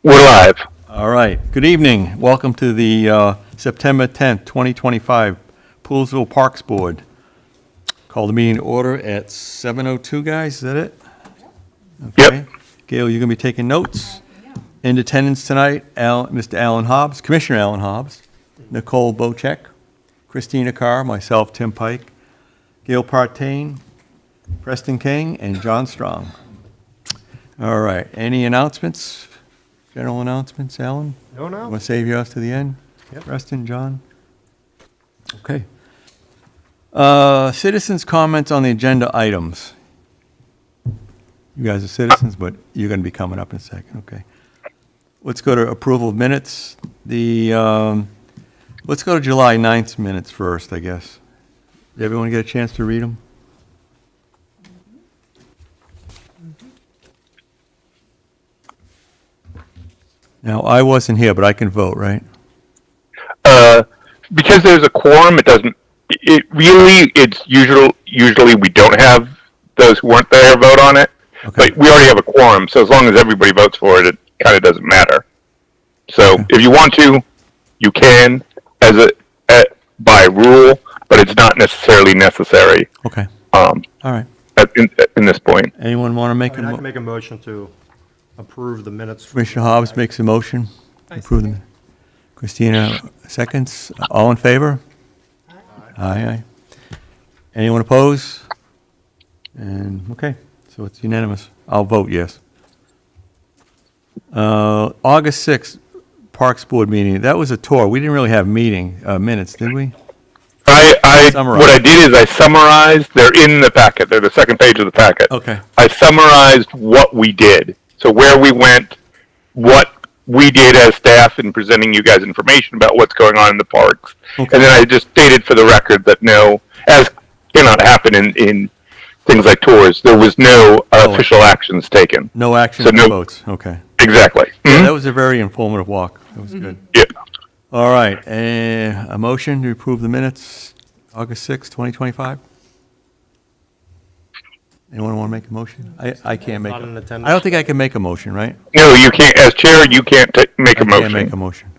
We're live. All right. Good evening. Welcome to the September 10th, 2025 Poolesville Parks Board. Call the meeting to order at 7:02, guys. Is that it? Okay. Yep. Gail, you're going to be taking notes. In attendance tonight, Mr. Alan Hobbs, Commissioner Alan Hobbs, Nicole Bocek, Christina Carr, myself, Tim Pike, Gail Partain, Preston King, and John Strong. All right. Any announcements? General announcements, Alan? No. Want to save yours to the end? Yep. Preston, John? Okay. Citizens' comments on the agenda items. You guys are citizens, but you're going to be coming up in a second, okay. Let's go to approval of minutes. Let's go to July 9th minutes first, I guess. Did everyone get a chance to read them? Now, I wasn't here, but I can vote, right? Because there's a quorum, it's usually we don't have those who weren't there vote on it. Okay. But we already have a quorum, so as long as everybody votes for it, it kind of doesn't matter. So Okay. if you want to, you can by rule, but it's not necessarily necessary. Okay, All all right. in this point. Anyone want to make I a can motion? make a motion to approve the minutes. Commissioner Hobbs makes a motion. Approve them. Christina seconds. All in favor? Aye. Anyone oppose? And, okay, so it's unanimous. I'll vote yes. August 6th, Parks Board meeting. That was a tour. We didn't really have meeting minutes, did we? What I did is I summarized. They're in the packet. They're the second page of the packet. Okay. I summarized what we did. So where we went, what we did as staff in presenting you guys information about what's going on in the parks. Okay. And then I just stated for the record that no, as cannot happen in things like tours, there was no official actions taken. No action, So no no- votes. Okay. Exactly. Yeah, Mhm. that was a very informative walk. That was good. Yeah. All right, a motion to approve the minutes, August 6th, 2025? Anyone want to make a motion? I can't make, Not in attendance. I don't think I can make a motion, right? No, you can't. As chair, you can't make a I can't make motion. a motion.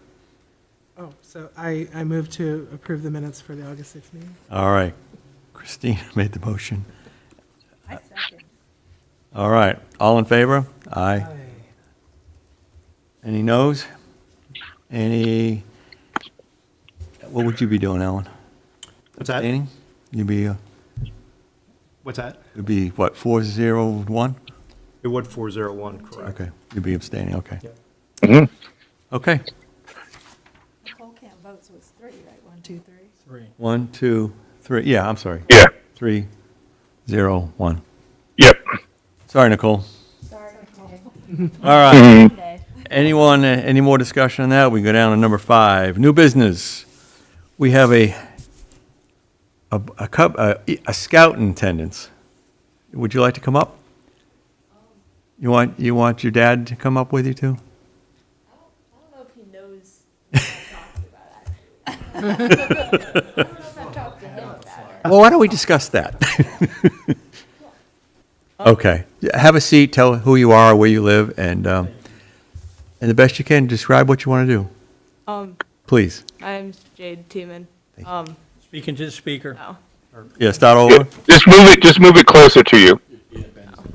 Oh, so I move to approve the minutes for the August 6th meeting. All right, Christina made the motion. I second. All right, all in favor? Aye. Any noes? Any, what would you be doing, Alan? What's that? Abstaining? You'd be, What's that? it'd be what, 401? It would 401, correct. Okay, you'd be abstaining, okay. Yeah. Mhm. Okay, Nicole can't vote, so it's three, right? 1, 2, 3. 1, 2, 3, yeah, I'm sorry. Yeah. 3, 0, 1. Yep. Sorry, Nicole. Sorry, Nicole. All right. Mhm. Monday. Anyone, any more discussion on that? We go down to number 5, new business. We have a scout in attendance. Would you like to come up? You want your dad to come up with you too? I don't know if he knows what I'm talking about, actually. I don't know if I've talked to him about it. Well, why don't we discuss that? Okay. Have a seat, tell who you are, where you live, and the best you can, describe what you want to do. Please. I'm Jade Tiemann. Speaking to the speaker. No. Yeah, start over. Just move it closer to you.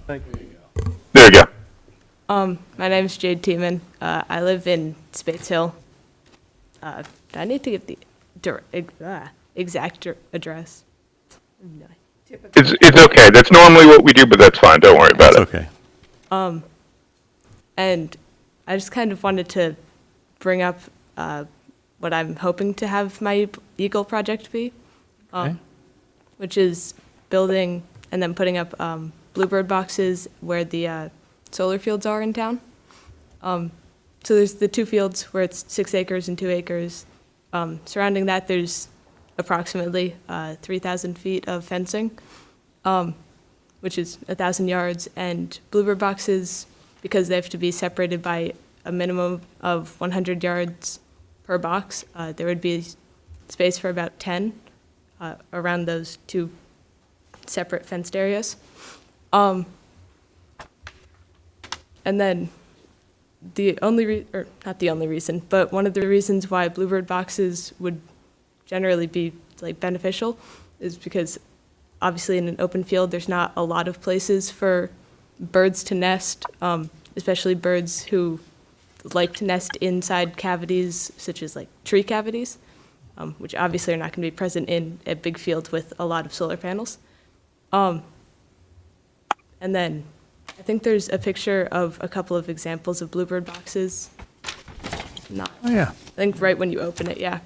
There you go. My name's Jade Tiemann. I live in Spates Hill. Do I need to give the exact address? No. It's okay. That's normally what we do, but that's fine. Don't worry about That's it. okay. And I just kind of wanted to bring up what I'm hoping to have my Eagle project be, Okay. which is building and then putting up bluebird boxes where the solar fields are in town. So there's the two fields where it's 6 acres and 2 acres. Surrounding that, there's approximately 3,000 feet of fencing, which is 1,000 yards, and bluebird boxes, because they have to be separated by a minimum of 100 yards per box, there would be space for about 10 around those two separate fenced areas. And then or not the only reason, but one of the reasons why bluebird boxes would generally be like beneficial is because obviously in an open field, there's not a lot of places for birds to nest, especially birds who like to nest inside cavities such as like tree cavities, which obviously are not going to be present in a big field with a lot of solar panels. And then I think there's a picture of a couple of examples of bluebird boxes. Not, Oh, yeah. I think right when you open it, yeah.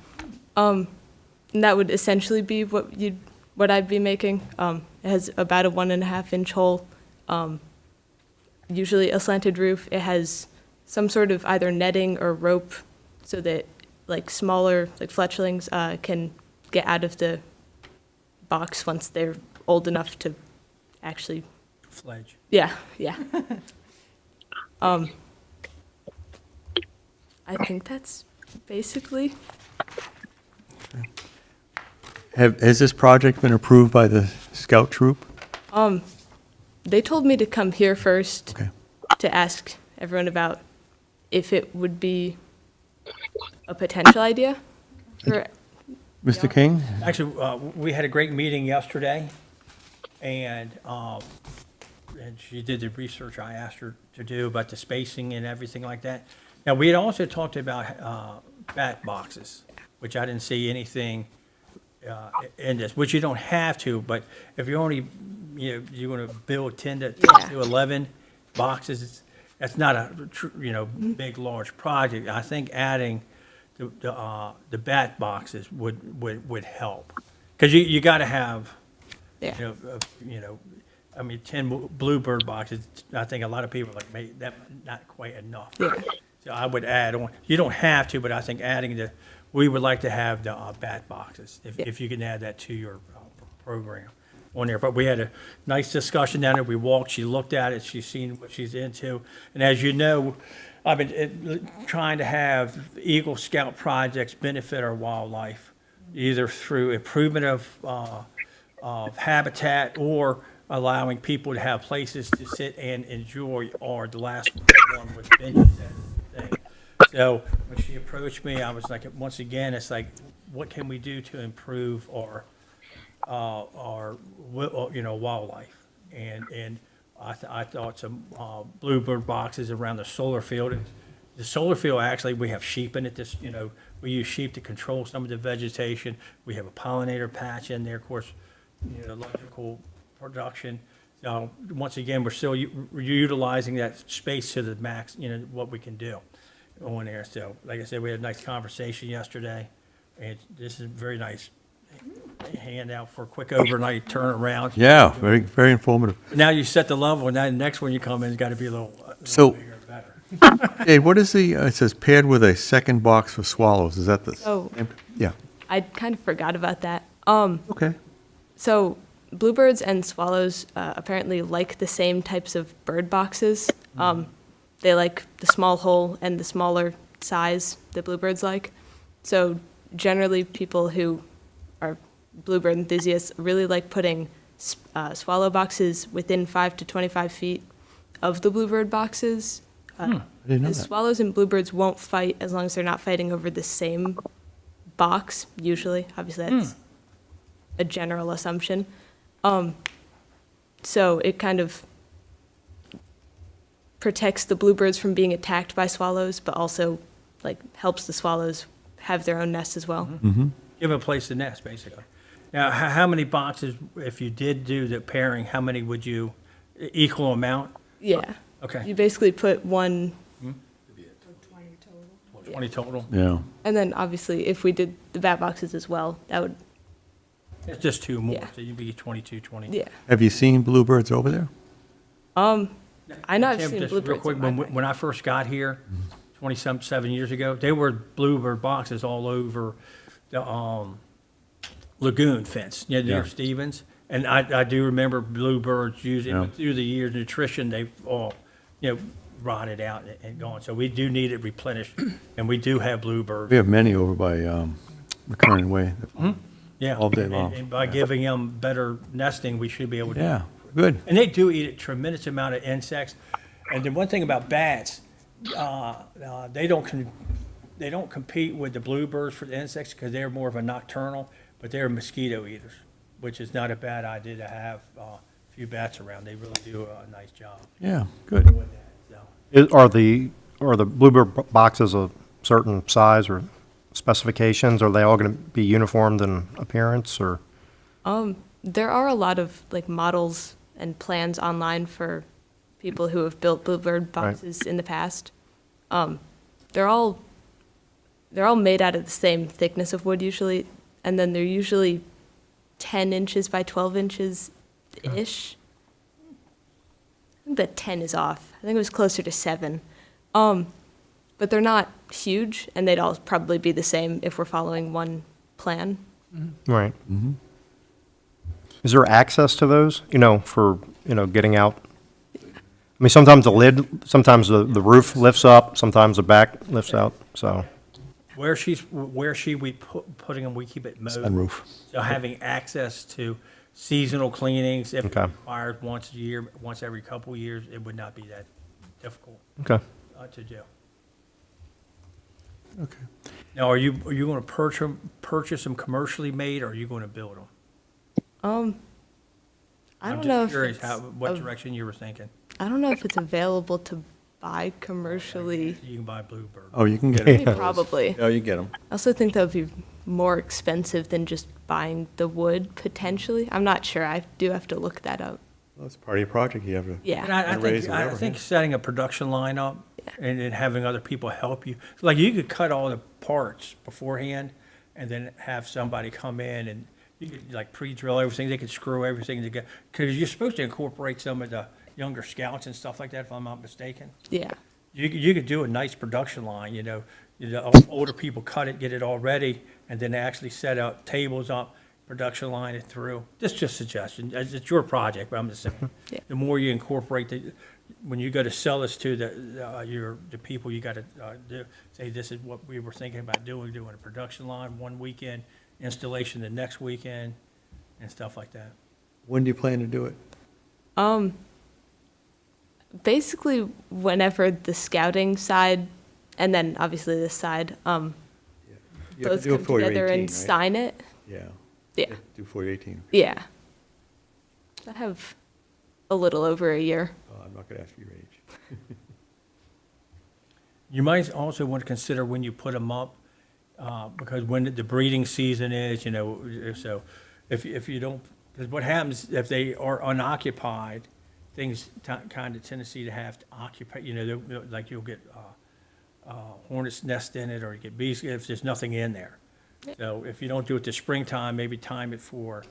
And that would essentially be what I'd be making. It has about a 1.5-inch hole, usually a slanted roof. It has some sort of either netting or rope so that like smaller like fletchlings can get out of the box once they're old enough to actually. Fledge. Yeah. I think that's basically. Has this project been approved by the scout troop? They told me to come here first Okay. to ask everyone about if it would be a potential idea for. Mr. King? Actually, we had a great meeting yesterday, and she did the research I asked her to do about the spacing and everything like that. Now, we had also talked about bat boxes, which I didn't see anything in this, which you don't have to, but if you're only, you want to build 10 to 11 boxes, that's not a, big, large project. I think adding the bat boxes would help. Because you got to have, Yeah. 10 bluebird boxes, I think a lot of people are like, maybe that not quite enough. Yeah. So I would add on, you don't have to, but I think we would like to have the bat boxes, if you can add that to your program on there. But we had a nice discussion down there. We walked, she looked at it, she's seen what she's into. And as you know, I've been trying to have Eagle Scout projects benefit our wildlife, either through improvement of habitat or allowing people to have places to sit and enjoy, or the last one was benches and thing. So when she approached me, I was like, once again, it's like, what can we do to improve our wildlife? And I thought some bluebird boxes around the solar field. The solar field, actually, we have sheep in it. We use sheep to control some of the vegetation. We have a pollinator patch in there, of course, electrical production. So once again, we're still utilizing that space to the max, what we can do on there. So like I said, we had a nice conversation yesterday, and this is a very nice handout for a quick overnight turnaround. Yeah, very, very informative. Now you set the level, and now the next one you come in has got to be a little So- bigger and better. Hey, what is it says paired with a second box for swallows, is that the? Oh. Yeah, I kind of forgot about that. okay. So bluebirds and swallows apparently like the same types of bird boxes. They like the small hole and the smaller size that bluebirds like. So generally people who are bluebird enthusiasts really like putting swallow boxes within 5 to 25 feet of the bluebird boxes. I didn't know The that. swallows and bluebirds won't fight as long as they're not fighting over the same box, usually. Obviously, that's a general assumption. So it kind of protects the bluebirds from being attacked by swallows, but also like helps the swallows have their own nest as well. Give them a place to nest, basically. Now, how many boxes, if you did do the pairing, how many would you, equal amount? Yeah. Okay. You basically put one, 20 total? Yeah. and then obviously if we did the bat boxes as well, that would, It's just two more, Yeah. so you'd be 22, 20. yeah. Have you seen bluebirds over there? I know I've Tim, seen just real bluebirds. quick, in my backyard. when I first got here, 27 years ago, there were bluebird boxes all over the lagoon fence, near Yeah. Stevens. And I do remember bluebirds using, Yeah. but through the years, nutrition, they've all, rotted out and gone. So we do need it replenished, and we do have bluebirds. We have many over by McCurran Way. Yeah. all day And- long. And by giving them better nesting, we should be able to. Yeah, good. And they do eat a tremendous amount of insects. And the one thing about bats, They don't compete with the bluebirds for the insects because they're more of a nocturnal, but they're mosquito eaters, which is not a bad idea to have a few bats around. They really do a nice job Yeah, good. with that, so. Are the bluebird boxes a certain size or specifications? Are they all going to be uniformed in appearance, or? There are a lot of like models and plans online for people who have built bluebird boxes in the past. They're all made out of the same thickness of wood usually, and then they're usually 10 inches by 12 inches ish. I think that 10 is off. I think it was closer to 7. But they're not huge, and they'd all probably be the same if we're following one plan. Right. Is there access to those, for, getting out? I mean, sometimes sometimes the roof lifts up, sometimes the back lifts out, so. Where we putting them, we keep it mowed. Sunroof. So having access to seasonal cleanings, if Okay. required once a year, once every couple of years, it would not be that difficult Okay. to do. Okay. Now, are you going to purchase them commercially made, or are you going to build them? I don't know I'm if just curious it's what direction you were thinking. I don't know if it's available to buy commercially. You can buy Bluebird. Oh, you can get them. Probably. Oh, you get them. I also think that would be more expensive than just buying the wood, potentially. I'm not sure. I do have to look that up. Well, it's part of your project. You have to. Yeah. And I And raise think, or I whatever, think yeah. setting a production line up and then having other people help you, like you could cut all the parts beforehand and then have somebody come in and you could like pre-drill everything, they could screw everything together. Because you're supposed to incorporate some of the younger scouts and stuff like that, if I'm not mistaken. Yeah. You could do a nice production line, older people cut it, get it all ready, and then actually set up tables up, production line it through. This is just a suggestion. It's your project, but I'm just saying. Yeah. The more you incorporate when you go to sell this to the people, you got to say this is what we were thinking about doing a production line one weekend, installation the next weekend, and stuff like that. When do you plan to do it? Basically, whenever the scouting side, and then obviously this side, You have to both do it come before you're together 18, and right? sign it. Yeah. Yeah. You have to do before you're 18. Yeah. I have a little over a year. Oh, I'm not going to ask your age. You might also want to consider when you put them up, because when the breeding season is, so if you don't, because what happens if they are unoccupied, things kind of tendency to have to occupy, like you'll get hornet's nest in it, or you get bees if there's nothing in there. So if you don't do it this springtime, maybe time it for,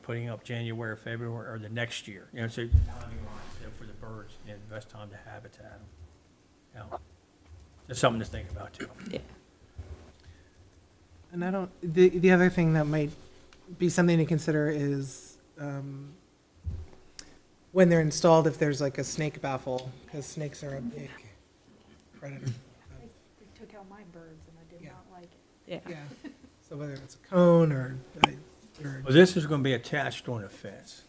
putting up January, February, or the next year. So timing wise, for the birds, the best time to habitat them. Just something to think about too. Yeah. And the other thing that might be something to consider is, when they're installed, if there's like a snake baffle, because snakes are a big predator. They took out my birds and I did Yeah. not like it. Yeah. Yeah, so whether it's a cone or Well, this is going to be attached on a fence.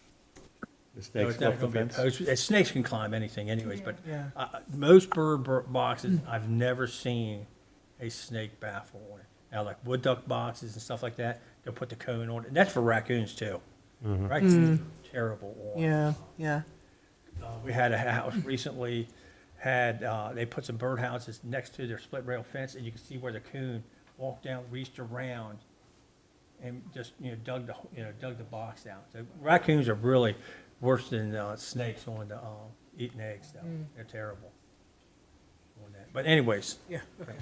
The So snakes it's go not up the going to be fence. opposed. Snakes can climb anything anyways, but Yeah. most bird boxes, I've never seen a snake baffle on it. Now, like wood duck boxes and stuff like that, they'll put the cone on it. And that's for raccoons too. Raccoons are terrible on. Yeah, yeah. We had a house recently, they put some bird houses next to their split rail fence, and you can see where the coon walked down, reached around, and just, dug the box out. So raccoons are really worse than snakes on the eating eggs, though. They're terrible on that. But anyways, Yeah, okay.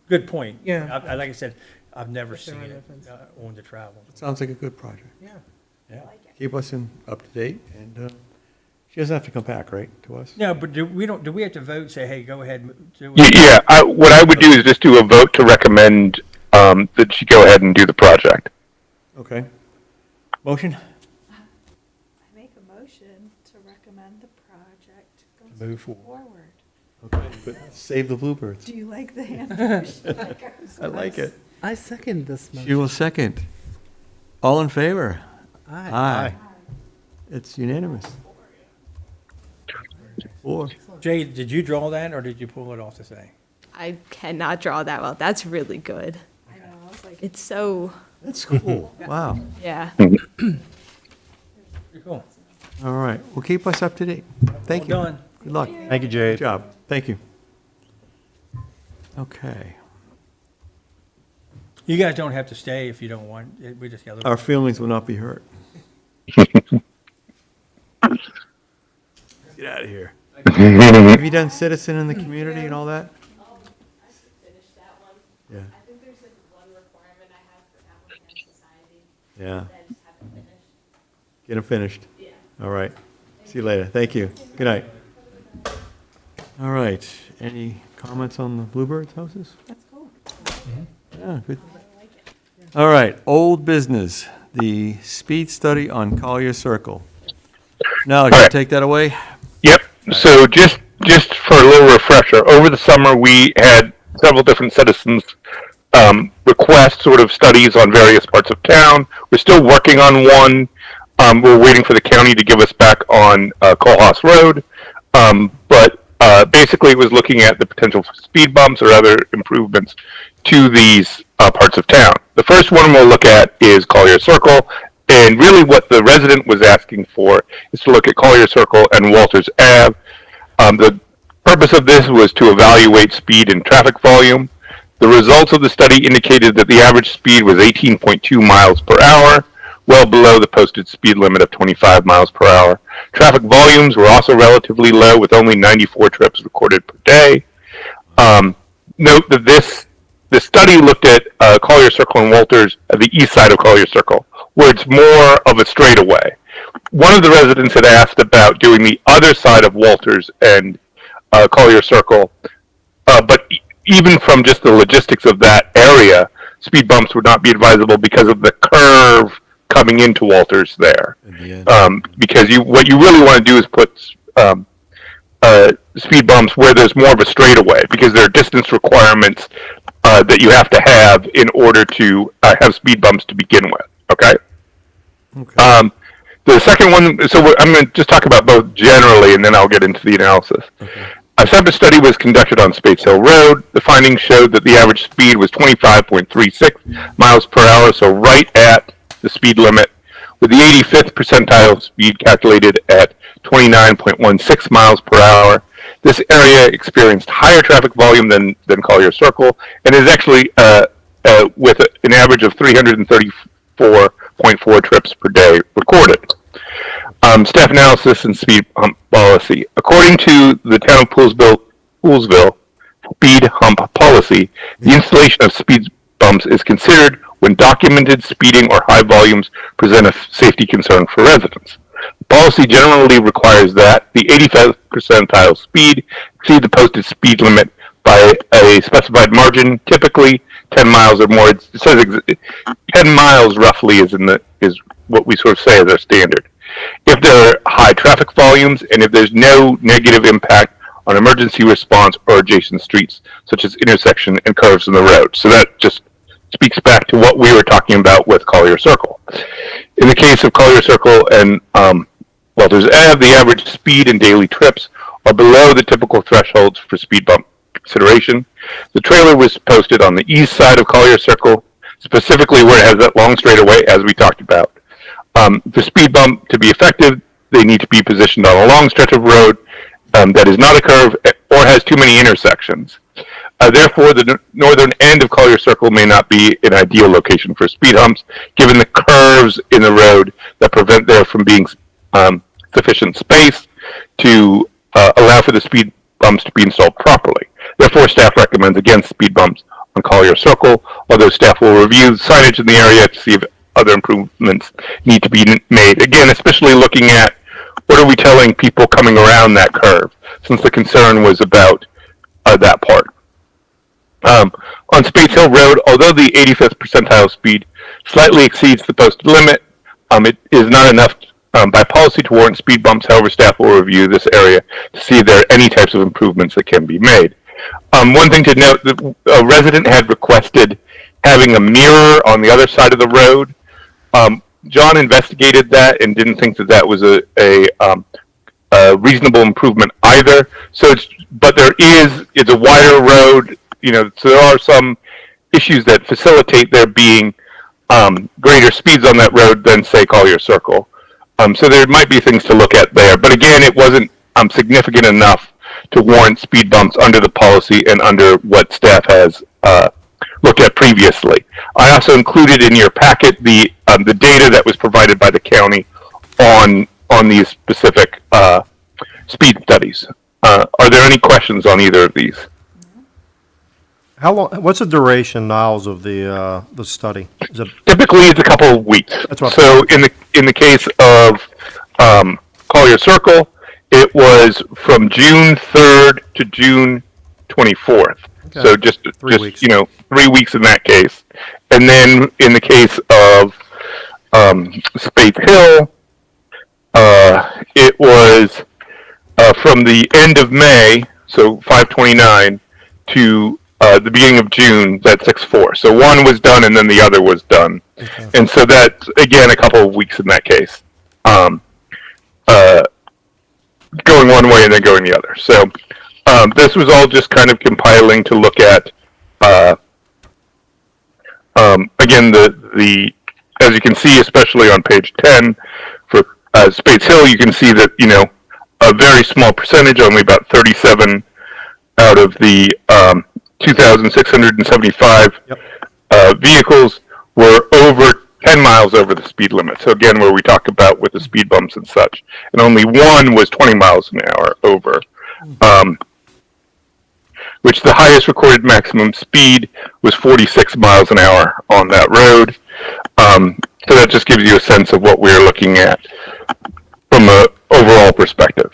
good point. Yeah. Like I said, I've never If they're seen on it the fence. on the travel. Sounds like a good project. Yeah. Yeah. Keep us up to date, and she doesn't have to come back, right, to us? No, but do we have to vote, say, hey, go ahead and do Yeah, it? yeah, what I would do is just do a vote to recommend that she go ahead and do the project. Okay. Motion? I make a motion to recommend the project Move goes forward. forward. Okay, but save the bluebirds. Do you like the hand motion? I like it. I second this She motion. will second. All in favor? Aye. Aye. It's unanimous. 4. Excellent. Jay, did you draw that, or did you pull it off the thing? I cannot draw that well. That's really good. I know, I was like, It's so, That's cool. Wow. yeah. Pretty cool. All right. Well, keep us up to date. Thank you. Well done. Good luck. Thank you, Good Jade. job. Thank you. Okay. You guys don't have to stay if you don't want. We just got a little. Our feelings will not be hurt. Get out of here. Have you done citizen in the community and all that? I should finish that one. Yeah. I think there's like one requirement I have for that one and society Yeah. that I just haven't finished. Get them finished. Yeah. All right. See you later. Thank you. Good night. All right. Any comments on the Bluebirds houses? that's cool. Yeah, good. All right, old business, the speed study on Collier Circle. Now, can you right. take that away? Yep. So just for a little refresher, over the summer we had several different citizens request sort of studies on various parts of town. We're still working on one. We're waiting for the county to give us back on Coalhouse Road. But basically it was looking at the potential for speed bumps or other improvements to these parts of town. The first one we'll look at is Collier Circle. And really what the resident was asking for is to look at Collier Circle and Walters Ave. The purpose of this was to evaluate speed and traffic volume. The results of the study indicated that the average speed was 18.2 miles per hour, well below the posted speed limit of 25 miles per hour. Traffic volumes were also relatively low, with only 94 trips recorded per day. Note that the study looked at Collier Circle and Walters at the east side of Collier Circle, where it's more of a straightaway. One of the residents had asked about doing the other side of Walters and Collier Circle, but even from just the logistics of that area, speed bumps would not be advisable because of the curve coming into Walters there. Because what you really want to do is put speed bumps where there's more of a straightaway, because there are distance requirements that you have to have in order to have speed bumps to begin with. Okay. Okay. The second one, so I'm going to just talk about both generally, and then I'll get into the analysis. Okay. A separate study was conducted on Spates Hill Road. The findings showed that the average speed was 25.36 miles per hour, so right at the speed limit, with the 85th percentile speed calculated at 29.16 miles per hour. This area experienced higher traffic volume than Collier Circle, and is actually with an average of 334.4 trips per day recorded. Staff analysis and speed hump policy. According to the town of Poolesville speed hump policy, the installation of speed bumps is considered when documented speeding or high volumes present a safety concern for residents. The policy generally requires that the 85th percentile speed exceed the posted speed limit by a specified margin, typically 10 miles or more. It says 10 miles roughly is what we sort of say is our standard. If there are high traffic volumes and if there's no negative impact on emergency response or adjacent streets, such as intersection and curves in the road. So that just speaks back to what we were talking about with Collier Circle. In the case of Collier Circle and Walters Ave, the average speed and daily trips are below the typical thresholds for speed bump consideration. The trailer was posted on the east side of Collier Circle, specifically where it has that long straightaway, as we talked about. For speed bump to be effective, they need to be positioned on a long stretch of road that is not a curve or has too many intersections. Therefore, the northern end of Collier Circle may not be an ideal location for speed humps, given the curves in the road that prevent there from being sufficient space to allow for the speed bumps to be installed properly. Therefore, staff recommends against speed bumps on Collier Circle, although staff will review signage in the area to see if other improvements need to be made. Again, especially looking at what are we telling people coming around that curve, since the concern was about that part. On Spates Hill Road, although the 85th percentile speed slightly exceeds the posted limit, it is not enough by policy to warrant speed bumps. However, staff will review this area to see if there are any types of improvements that can be made. One thing to note, a resident had requested having a mirror on the other side of the road. John investigated that and didn't think that was a reasonable improvement either. So but it's a wider road, so there are some issues that facilitate there being greater speeds on that road than, say, Collier Circle. So there might be things to look at there. But again, it wasn't significant enough to warrant speed bumps under the policy and under what staff has looked at previously. I also included in your packet the data that was provided by the county on these specific speed studies. Are there any questions on either of these? How long, what's the duration, Niles, of the study? Is it, Typically, it's a couple of weeks. That's what- So in the case of Collier Circle, it was from June 3rd to June 24th. Okay. So just 3 weeks. 3 weeks in that case. And then in the case of Spade Hill, it was from the end of May, so 5/29, to the beginning of June, that's 6/4. So one was done and then the other was done. Okay. And so that's, again, a couple of weeks in that case. Going one way and then going the other. So this was all just kind of compiling to look at, again, the as you can see, especially on page 10, for Spades Hill, you can see that, a very small percentage, only about 37 out of the 2,675 vehicles were over 10 miles over the speed limit. So again, where we talk about with the speed bumps and such, and only one was 20 miles an hour over, which the highest recorded maximum speed was 46 miles an hour on that road. So that just gives you a sense of what we're looking at from an overall perspective.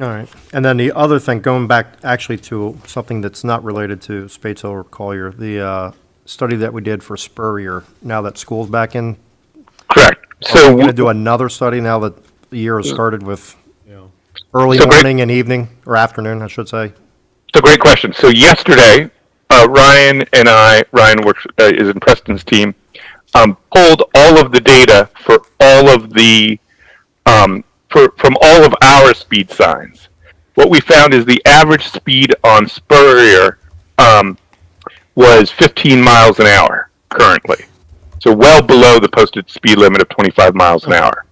all right. And then the other thing, going back actually to something that's not related to Spades Hill or Collier, the study that we did for Spurrier, now that school's back in, Correct. are So we going to do another study now that the year has started with early So great- morning and evening, or afternoon, I should say? It's a great question. So yesterday, Ryan works is in Preston's team, pulled all of the data for all of the from all of our speed signs. What we found is the average speed on Spurrier was 15 miles an hour currently, so well below the posted speed limit of 25 miles an hour.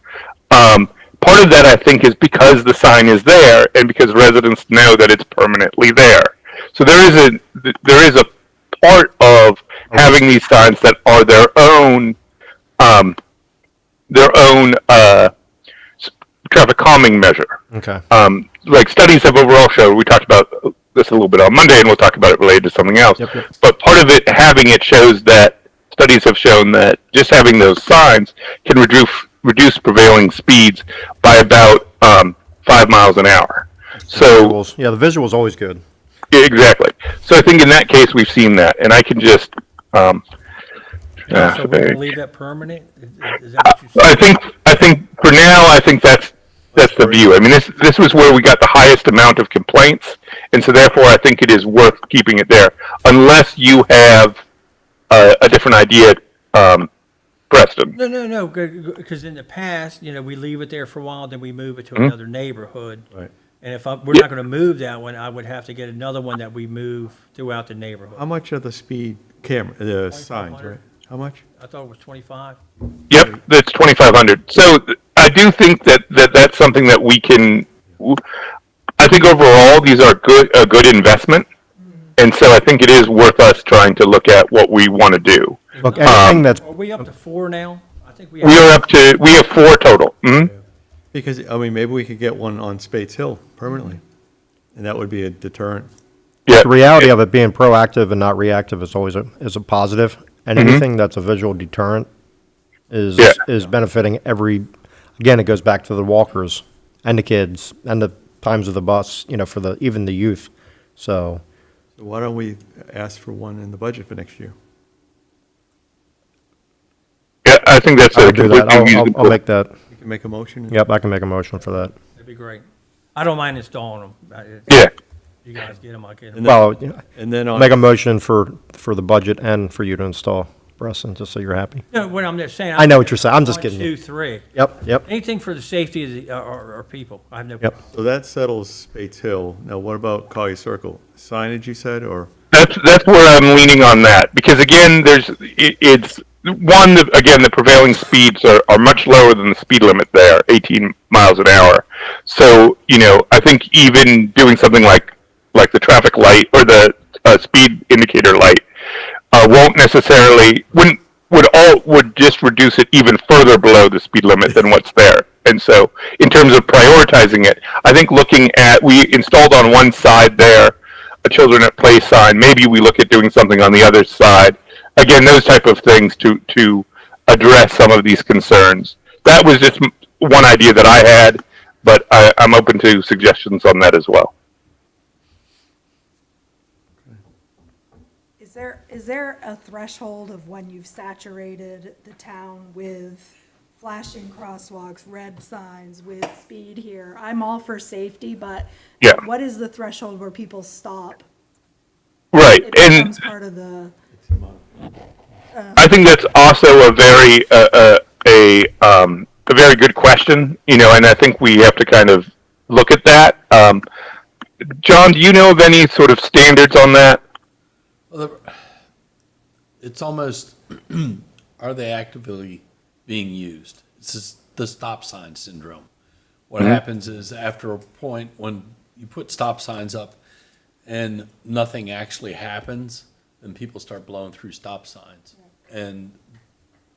Part of that, I think, is because the sign is there and because residents know that it's permanently there. So there is a part of having these signs that are their own traffic calming measure. Okay. Like studies have overall shown, we talked about this a little bit on Monday, and we'll talk about it related to something else. Yep. But part of it, having it shows that studies have shown that just having those signs can reduce prevailing speeds by about 5 miles an hour. So Visuals. Yeah, the visual's always good. exactly. So I think in that case we've seen that, and I can just. So we're going to leave that permanent? Is that what you said? I think for now, I think that's the view. I mean, this was where we got the highest amount of complaints, and so therefore I think it is worth keeping it there, unless you have a different idea, Preston. No, because in the past, we leave it there for a while, then we move it to another neighborhood. Right. And if we're not going to move that one, I would have to get another one that we move throughout the neighborhood. How much are the speed camera, the signs, 2,500. right? How much? I thought it was 25. Yep, that's 2,500. So I do think that's something that we can. I think overall these are a good investment, and so I think it is worth us trying to look at what we want to do. Look, anything that's, Are we up to 4 now? I think we We have. have 4 total. Because, maybe we could get one on Spades Hill permanently, and that would be a deterrent. Yeah. the reality of it being proactive and not reactive is always is a positive. And anything that's a visual deterrent is Yeah. is benefiting again, it goes back to the walkers and the kids and the times of the bus, for even the youth. So, So why don't we ask for one in the budget for next year? Yeah, I think that's I'll a do that. completely I'll reasonable. make that. You can make a motion? Yep, I can make a motion for that. That'd be great. I don't mind installing them. Yeah. You guys get them, I'll get them. And Well, And then on. make a motion for the budget and for you to install. Bresson, just so you're happy. No, what I'm just saying. I know what you're saying. I'm just kidding you. 1, 2, 3. Yep. Anything for the safety of the, our people. I have no. Yep. So that settles Spates Hill. Now, what about Collier Circle? Signage, you said, or? That's where I'm leaning on that, because again, it's one, again, the prevailing speeds are much lower than the speed limit there, 18 miles an hour. So, I think even doing something like the traffic light or the speed indicator light won't necessarily, would just reduce it even further below the speed limit than what's there. And so, in terms of prioritizing it, I think we installed on one side there a children at play sign. Maybe we look at doing something on the other side. Again, those type of things to address some of these concerns. That was just one idea that I had, but I'm open to suggestions on that as well. Is there a threshold of when you've saturated the town with flashing crosswalks, red signs, with speed here? I'm all for safety, but Yeah. what is the threshold where people stop? Right, It and becomes part of the, I think that's also a very a very good question, and I think we have to kind of look at that. John, do you know of any sort of standards on that? Well, it's almost, are they actively being used? It's just the stop sign syndrome. What happens is after a point when you put stop signs up and nothing actually happens, then people start blowing through stop signs. And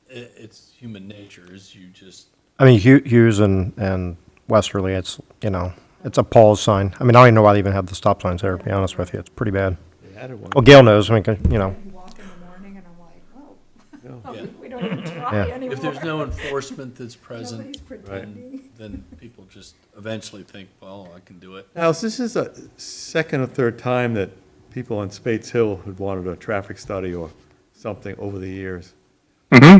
it's human nature, is you just. I mean, Hughes and Westerly, it's a pause sign. I mean, I don't even know why they even have the stop signs there, to be honest with you. It's pretty bad. They added one. Well, Gail knows, I mean, I walk in the morning and I'm like, oh, Yeah. we don't even try Yeah. anymore. If there's no enforcement that's present, Nobody's pretending. then people just eventually think, well, I can do it. Now, this is a second or third time that people on Spates Hill had wanted a traffic study or something over the years.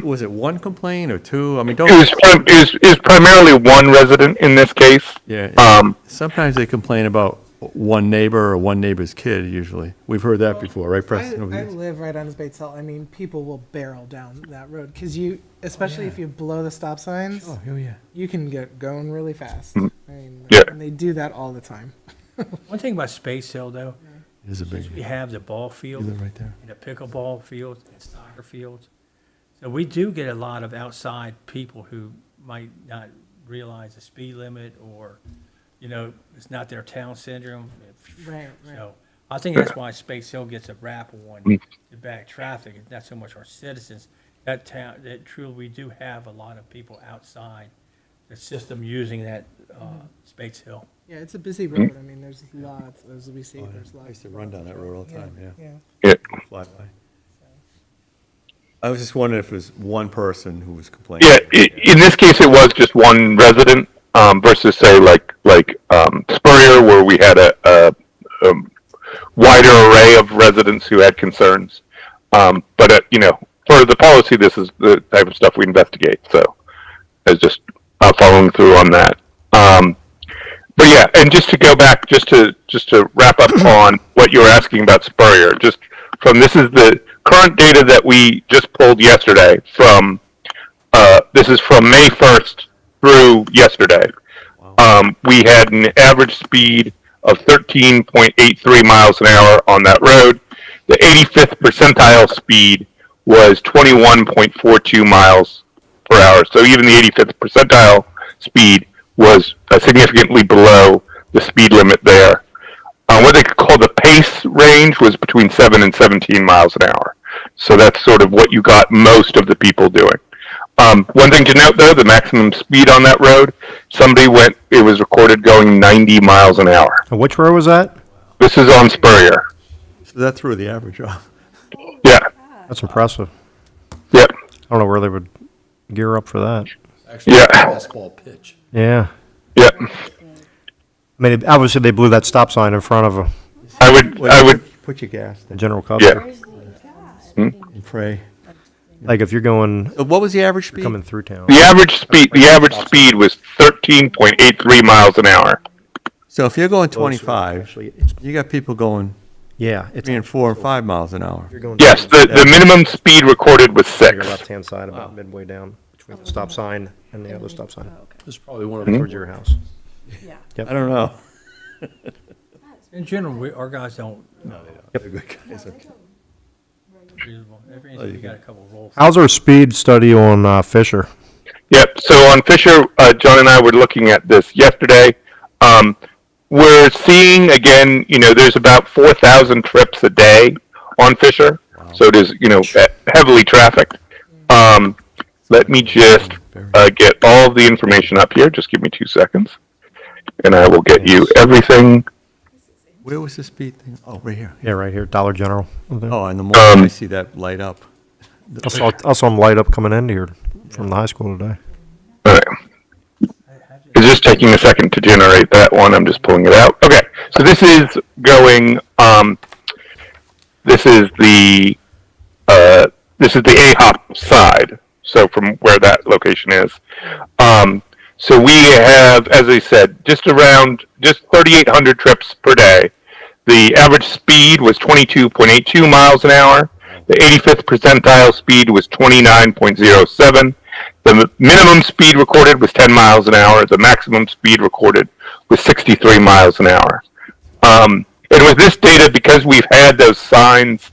Was it one complaint or two? I mean, It was primarily one resident in this case. Yeah. Sometimes they complain about one neighbor or one neighbor's kid, usually. We've heard that before, right, Preston? over I the years? live right on Bates Hill. I mean, people will barrel down that road because especially if you blow the stop signs, Oh, yeah. you can get going really fast. I mean, Yeah. and they do that all the time. One thing about Space Hill, though, It is a big, we have the ball you field, live right there. and the pickleball fields, and soccer fields. So we do get a lot of outside people who might not realize the speed limit, or, it's not their town syndrome. Right. So I think that's why Space Hill gets a rap on the back traffic, it's not so much our citizens. That truly, we do have a lot of people outside the system using that, Space Hill. Yeah, it's a busy road. I mean, there's lots, as we see, there's lots. I used to run down that road all the time, yeah. Yeah. Yeah. Fly by. I was just wondering if it was one person who was complaining. Yeah, in this case, it was just one resident versus, say, like Spurrier, where we had a wider array of residents who had concerns. But for the policy, this is the type of stuff we investigate. So, as just following through on that. But yeah, and just to go back, just to wrap up on what you were asking about Spurrier, this is the current data that we just pulled yesterday from, this is from May 1st through yesterday. We had an average speed of 13.83 miles an hour on that road. The 85th percentile speed was 21.42 miles per hour. So even the 85th percentile speed was significantly below the speed limit there. What they call the pace range was between 7 and 17 miles an hour. So that's sort of what you got most of the people doing. One thing to note, though, the maximum speed on that road, it was recorded going 90 miles an hour. And which road was that? This is on Spurrier. So that threw the average off. Yeah. That's impressive. Yep. I don't know where they would gear up for that. Actually, Yeah. it's a baseball pitch. Yeah. Yep. I mean, obviously, they blew that stop sign in front of a I would, Put your gas there general yeah. customer. and pray. Like, if you're going, What was the average speed? coming through town. The average speed was 13.83 miles an hour. So if you're going 25, you got people going, Yeah, it's, Between 4 and 5 miles an hour. you're going. Yes, the minimum speed recorded was Your 6. left-hand side, about midway down between the stop sign and the other stop sign, It's probably one of Mm-hmm. the towards your house. Yeah. I don't know. In general, our guys don't. They're good guys. We got a couple of rolls. How's our speed study on Fisher? Yep. So on Fisher, John and I were looking at this yesterday. We're seeing again, there's about 4,000 trips a day on Fisher. So it is, heavily trafficked. Let me just get all of the information up here. Just give me 2 seconds, and I will get you everything. Where was the speed thing? Oh, right here. Yeah, right here, Dollar General. Oh, in the morning, I see that light up. I saw them light up coming into here from the high school today. All right. It's just taking a second to generate that one. I'm just pulling it out. Okay, so this is going. This is the AHOP side. So from where that location is. So we have, as I said, just 3,800 trips per day. The average speed was 22.82 miles an hour. The 85th percentile speed was 29.07. The minimum speed recorded was 10 miles an hour. The maximum speed recorded was 63 miles an hour. And with this data, because we've had those signs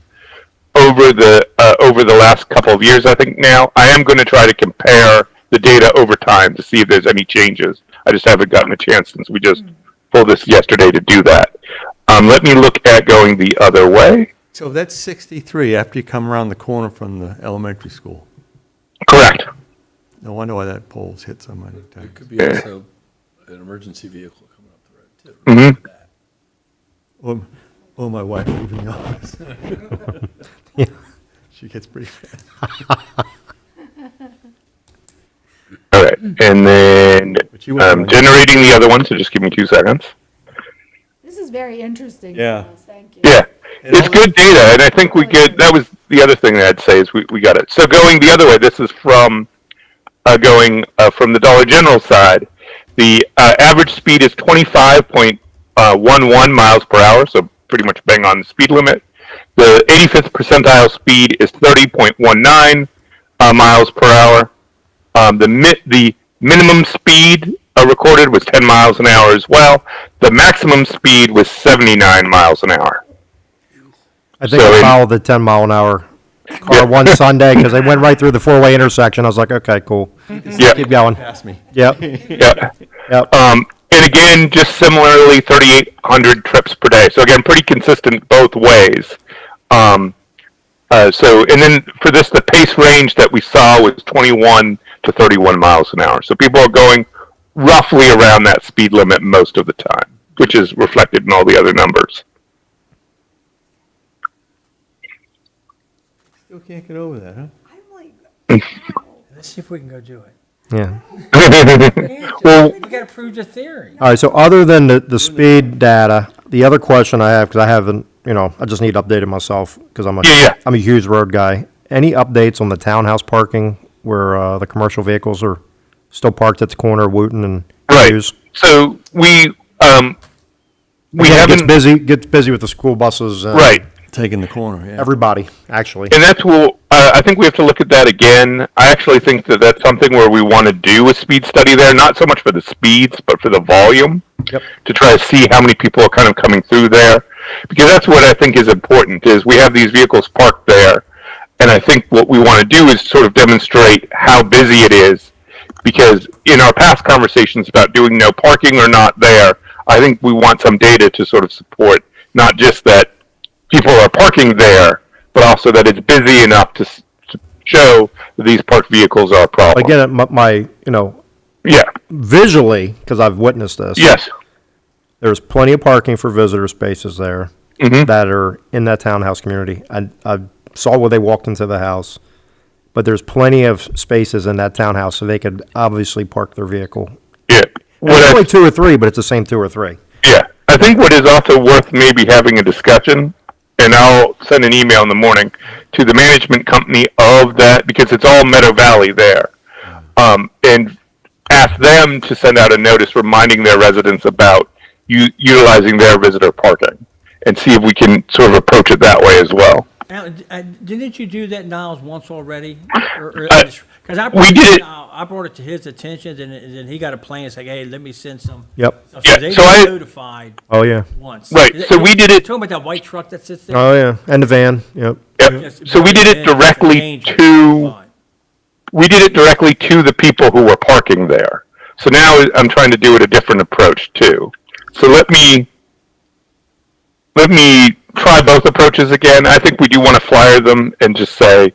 over the last couple of years, I think now, I am going to try to compare the data over time to see if there's any changes. I just haven't gotten a chance since we just pulled this yesterday to do that. Let me look at going the other way. So that's 63 after you come around the corner from the elementary school. Correct. No wonder why that pole's hit so many It times. could be also an emergency vehicle coming up the road, too. Mhm. Or my wife leaving the office. Yeah. She gets pretty fast. All right, and then But you went- generating the other one, so just give me 2 seconds. This is very interesting. Yeah. Thomas. Thank you. Yeah, And it's all good data, and I think that was the other thing that I'd say is we got it. So going the other way, this is from from the Dollar General side. The average speed is 25.11 miles per hour, so pretty much bang on the speed limit. The 85th percentile speed is 30.19 miles per hour. The minimum speed recorded was 10 miles an hour as well. The maximum speed was 79 miles an hour. I think So I in- followed the 10-mile-an-hour car one Sunday because they went right through the four-way intersection. I was like, okay, cool. Yeah. Keep going. Pass me. Yep, Yeah. yep. And again, just similarly, 3,800 trips per day. So again, pretty consistent both ways. And then for this, the pace range that we saw was 21 to 31 miles an hour. So people are going roughly around that speed limit most of the time, which is reflected in all the other numbers. Still can't get over that, huh? I'm like, Let's see if we can go do it. Yeah. Well, We got to prove the theory. All right, so other than the speed data, the other question I have, because I haven't, I just need updated myself because Yeah. I'm a huge road guy. Any updates on the townhouse parking where the commercial vehicles are still parked at the corner of Wooten and right. Hughes? So we Again, it haven't gets busy with the school buses. And right. Taking the corner, yeah. Everybody, actually. And that's what I think we have to look at that again. I actually think that that's something where we want to do a speed study there, not so much for the speeds, but for the volume, Yep. to try to see how many people are kind of coming through there. Because that's what I think is important, is we have these vehicles parked there, and I think what we want to do is sort of demonstrate how busy it is. Because in our past conversations about doing no parking or not there, I think we want some data to sort of support not just that people are parking there, but also that it's busy enough to show that these parked vehicles are a problem. Again, Yeah. visually, because I've witnessed this. Yes. There's plenty of parking for visitor spaces there Mhm. that are in that townhouse community. I saw where they walked into the house, but there's plenty of spaces in that townhouse so they could obviously park their vehicle. Yeah. And it's only two or three, but it's the same two or three. Yeah. I think what is also worth maybe having a discussion, and I'll send an email in the morning to the management company of that, because it's all Meadow Valley there, and ask them to send out a notice reminding their residents about utilizing their visitor parking. and see if we can sort of approach it that way as well. Alan, didn't you do that, Niles, once already? Because we did it- I brought it to his attention, and then he got a plan. It's like, hey, let me send some. Yep. stuff. Yeah, They so I- notified Oh, yeah. once. Right, so we did it- Talking about that white truck that sits there. Oh, yeah. And the van, yep. Yep. Yes, So we did it and it's a directly danger. to, Fine. we did it directly to the people who were parking there. So now I'm trying to do it a different approach too. So let me try both approaches again. I think we do want to flyer them and just say,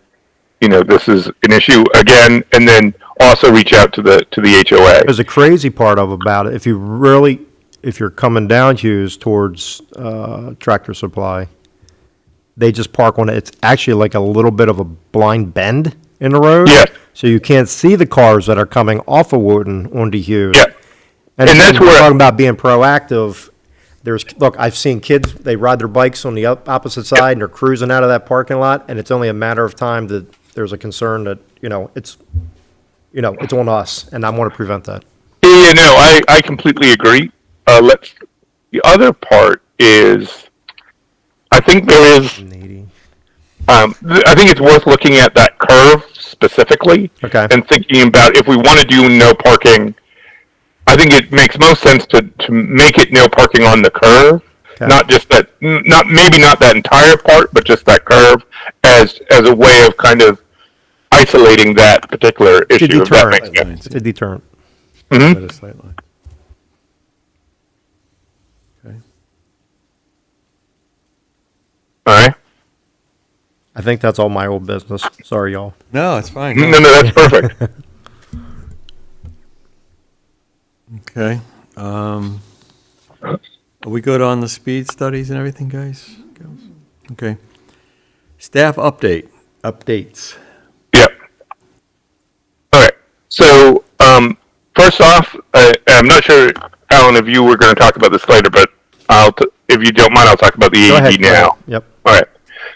this is an issue again, and then also reach out to the HOA. There's a crazy part about it. If you're coming down Hughes towards Tractor Supply, they just park on it. It's actually like a little bit of a blind bend in the road. Yeah. So you can't see the cars that are coming off of Wooten onto Hughes. Yeah. And And that's we're where- talking about being proactive. Look, I've seen kids, they ride their bikes on the opposite side and they're cruising out of that parking lot, and it's only a matter of time that there's a concern that, it's on us, and I want to prevent that. Yeah, no, I completely agree. The other part is, I think there is, I think it's worth looking at that curve specifically. Okay. And thinking about if we want to do no parking, I think it makes most sense to make it no parking on the curve. Okay. Not just that, maybe not that entire part, but just that curve as a way of kind of isolating that particular It's a issue, if that deterrent. makes sense. It's a deterrent. Mhm. Let us sight line. Okay. All right? I think that's all my old business. Sorry, y'all. No, it's fine. No, that's perfect. Okay. Are we good on the speed studies and everything, guys? Okay. Staff updates. Yep. All right. So, first off, I'm not sure, Alan, if you were going to talk about this later, but if you don't mind, I'll talk about the Go AED ahead. go ahead. now. Yep. All right.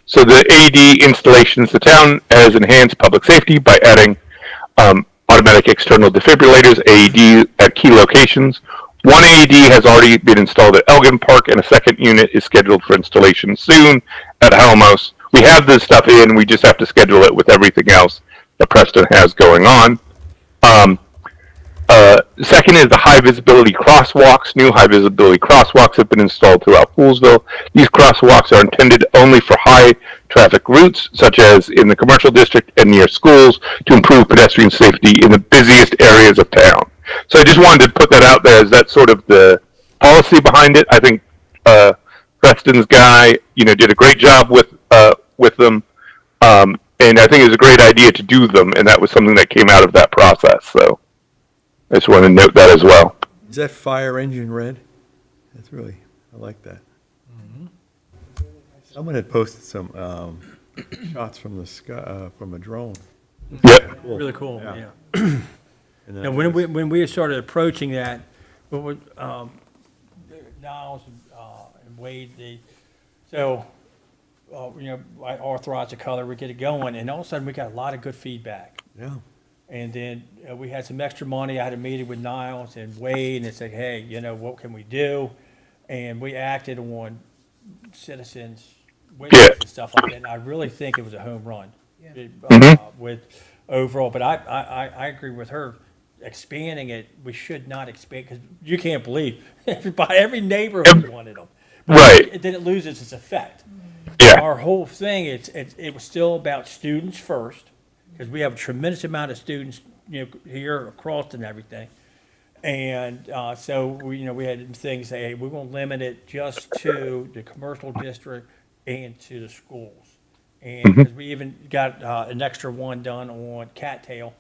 So the AED installations, the town has enhanced public safety by adding automatic external defibrillators, AED, at key locations. One AED has already been installed at Elgin Park, and a second unit is scheduled for installation soon at Helmos. We have this stuff in, we just have to schedule it with everything else that Preston has going on. Second is the high visibility crosswalks. New high visibility crosswalks have been installed throughout Poolesville. These crosswalks are intended only for high traffic routes, such as in the commercial district and near schools, to improve pedestrian safety in the busiest areas of town. So I just wanted to put that out there as that's sort of the policy behind it. I think Preston's guy, did a great job with them, and I think it was a great idea to do them, and that was something that came out of that process. So I just want to note that as well. Is that fire engine red? That's really, I like that. Someone had posted some shots from the sky, from a drone. Yep. Really cool, yeah. And then And when we started approaching that, with Niles and Wade, I authorized the color, we get it going, and all of a sudden, we got a lot of good feedback. Yeah. And then we had some extra money. I had a meeting with Niles and Wade, and they said, hey, what can we do? And we acted on citizens' wishes Yeah. and stuff like that. And I really think it was a home run with overall. But I agree with her. Expanding it, we should not expand, because you can't believe every neighborhood wanted them. Right. Then it loses its effect. Yeah. Our whole thing, it was still about students first, because we have a tremendous amount of students, here across and everything. And so we had things say, hey, we're going to limit it just to the commercial district and to the schools. And 'cause we even got an extra one done on Cattail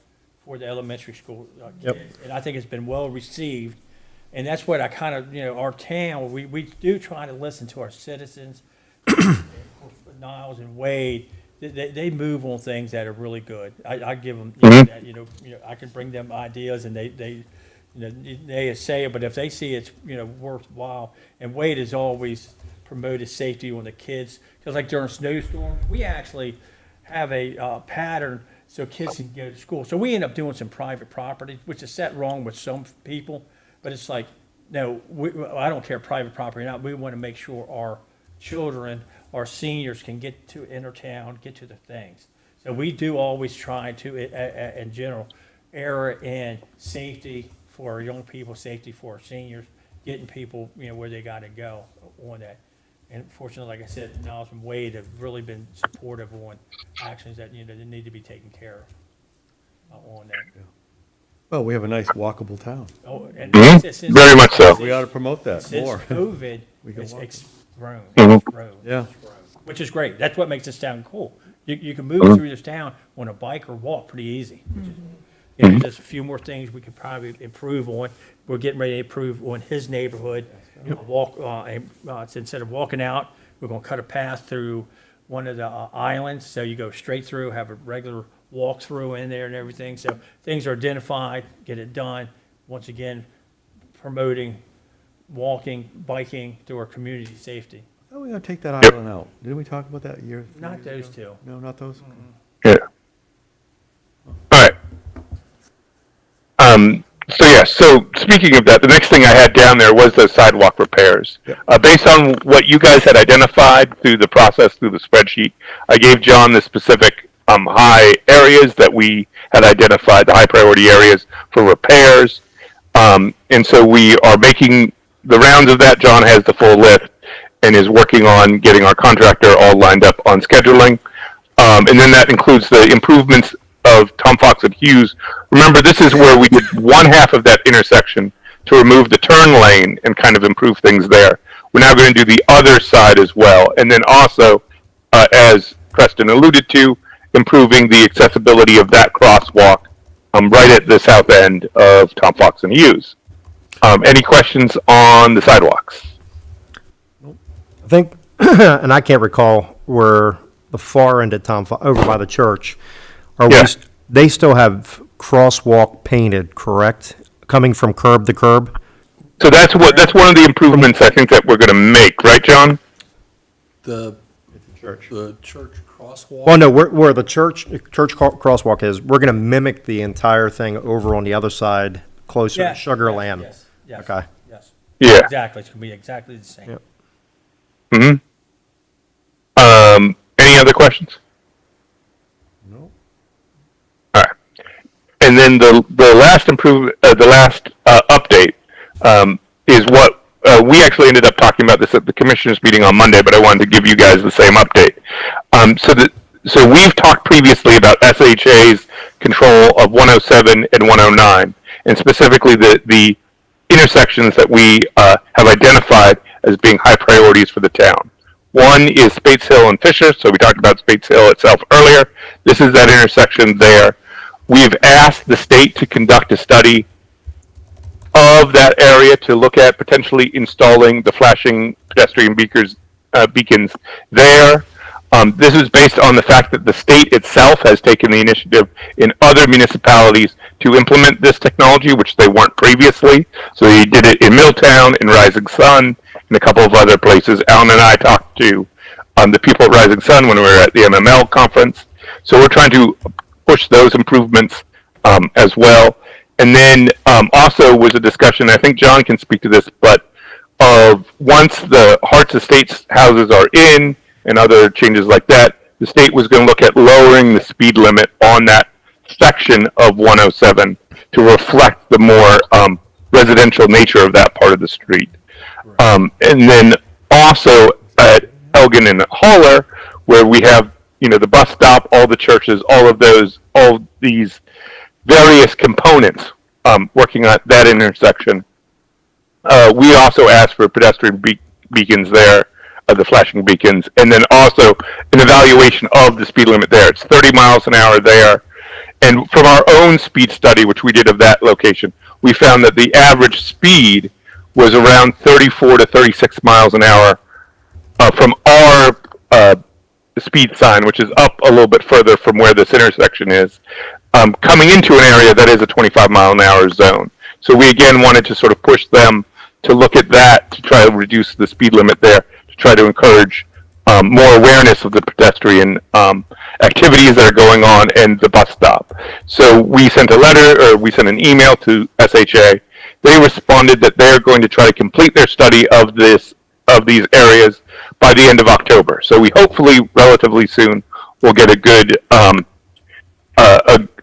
for the elementary school kids. And I think it's been well received. And that's what I kind of, our town, we do try to listen to our citizens. Niles and Wade, they move on things that are really good. I give them, I can bring them ideas, and they say it, but if they see it's worthwhile. And Wade has always promoted safety on the kids, because like during snowstorms, we actually have a pattern so kids can go to school. So we end up doing some private property, which is set wrong with some people, but it's like, no, I don't care private property or not. We want to make sure our children or seniors can get to enter town, get to the things. So we do always try to, in general, err in safety for our young people, safety for our seniors, getting people, where they gotta go on that. And fortunately, like I said, Niles and Wade have really been supportive on actions that, that need to be taken care of on that. Well, we have a nice walkable town. Oh, and Mhm. since- Very much so. We ought to promote that Since more. COVID, We can it's walk grown, Mhm. it's grown. Yeah. It's grown, which is great. That's what makes this town cool. You can move Mhm. through this town on a bike or walk pretty easy. Yeah, Mhm. there's a few more things we could probably improve on. We're getting ready to improve on his neighborhood. Instead of walking out, we're gonna cut a path through one of the islands, so you go straight through, have a regular walk through in there and everything. So things are identified, get it done. Once again, promoting walking, biking through our community safety. Oh, we're gonna take that Yep. island out. Didn't we talk about that a year? Not those two. No, not those? Yeah. All right. So speaking of that, the next thing I had down there was the sidewalk repairs. Based on what you guys had identified through the process, through the spreadsheet, I gave John the specific high areas that we had identified, the high priority areas for repairs. And so we are making the rounds of that. John has the full list and is working on getting our contractor all lined up on scheduling. And then that includes the improvements of Tom Fox and Hughes. Remember, this is where we did one half of that intersection to remove the turn lane and kind of improve things there. We're now going to do the other side as well. And then also, as Preston alluded to, improving the accessibility of that crosswalk right at the south end of Tom Fox and Hughes. Any questions on the sidewalks? I think, and I can't recall where the far end of over by the church, Yeah. they still have crosswalk painted, correct? Coming from curb to curb? So that's one of the improvements I think that we're going to make, right, John? The Church. church crosswalk. Well, no, where the church crosswalk is, we're gonna mimic the entire thing over on the other side, closer to Sugar Land. Yes. Okay. Yes. Yeah. Exactly. It's gonna be exactly the same. Yep. Any other questions? No. All right. And then the last update is what we actually ended up talking about this at the commissioners meeting on Monday, but I wanted to give you guys the same update. So we've talked previously about SHA's control of 107 and 109, and specifically the intersections that we have identified as being high priorities for the town. One is Spates Hill and Fisher, so we talked about Spates Hill itself earlier. This is that intersection there. We've asked the state to conduct a study of that area to look at potentially installing the flashing pedestrian beacons there. This is based on the fact that the state itself has taken the initiative in other municipalities to implement this technology, which they weren't previously. So they did it in Middletown, in Rising Sun, and a couple of other places. Alan and I talked to the people at Rising Sun when we were at the MML conference. So we're trying to push those improvements as well. And then also was a discussion, I think John can speak to this, but of once the Hearts Estates houses are in and other changes like that, the state was going to look at lowering the speed limit on that section of 107 to reflect the more residential nature of that part of the street. And then also at Elgin and Haller, where we have, the bus stop, all the churches, all these various components working on that intersection. We also asked for pedestrian beacons there, the flashing beacons, and then also an evaluation of the speed limit there. It's 30 miles an hour there. And from our own speed study, which we did of that location, we found that the average speed was around 34 to 36 miles an hour from our speed sign, which is up a little bit further from where this intersection is, coming into an area that is a 25 mile an hour zone. So we again wanted to sort of push them to look at that to try to reduce the speed limit there, to try to encourage more awareness of the pedestrian activities that are going on and the bus stop. So we sent an email to SHA. They responded that they're going to try to complete their study of these areas by the end of October. So we hopefully relatively soon will get a good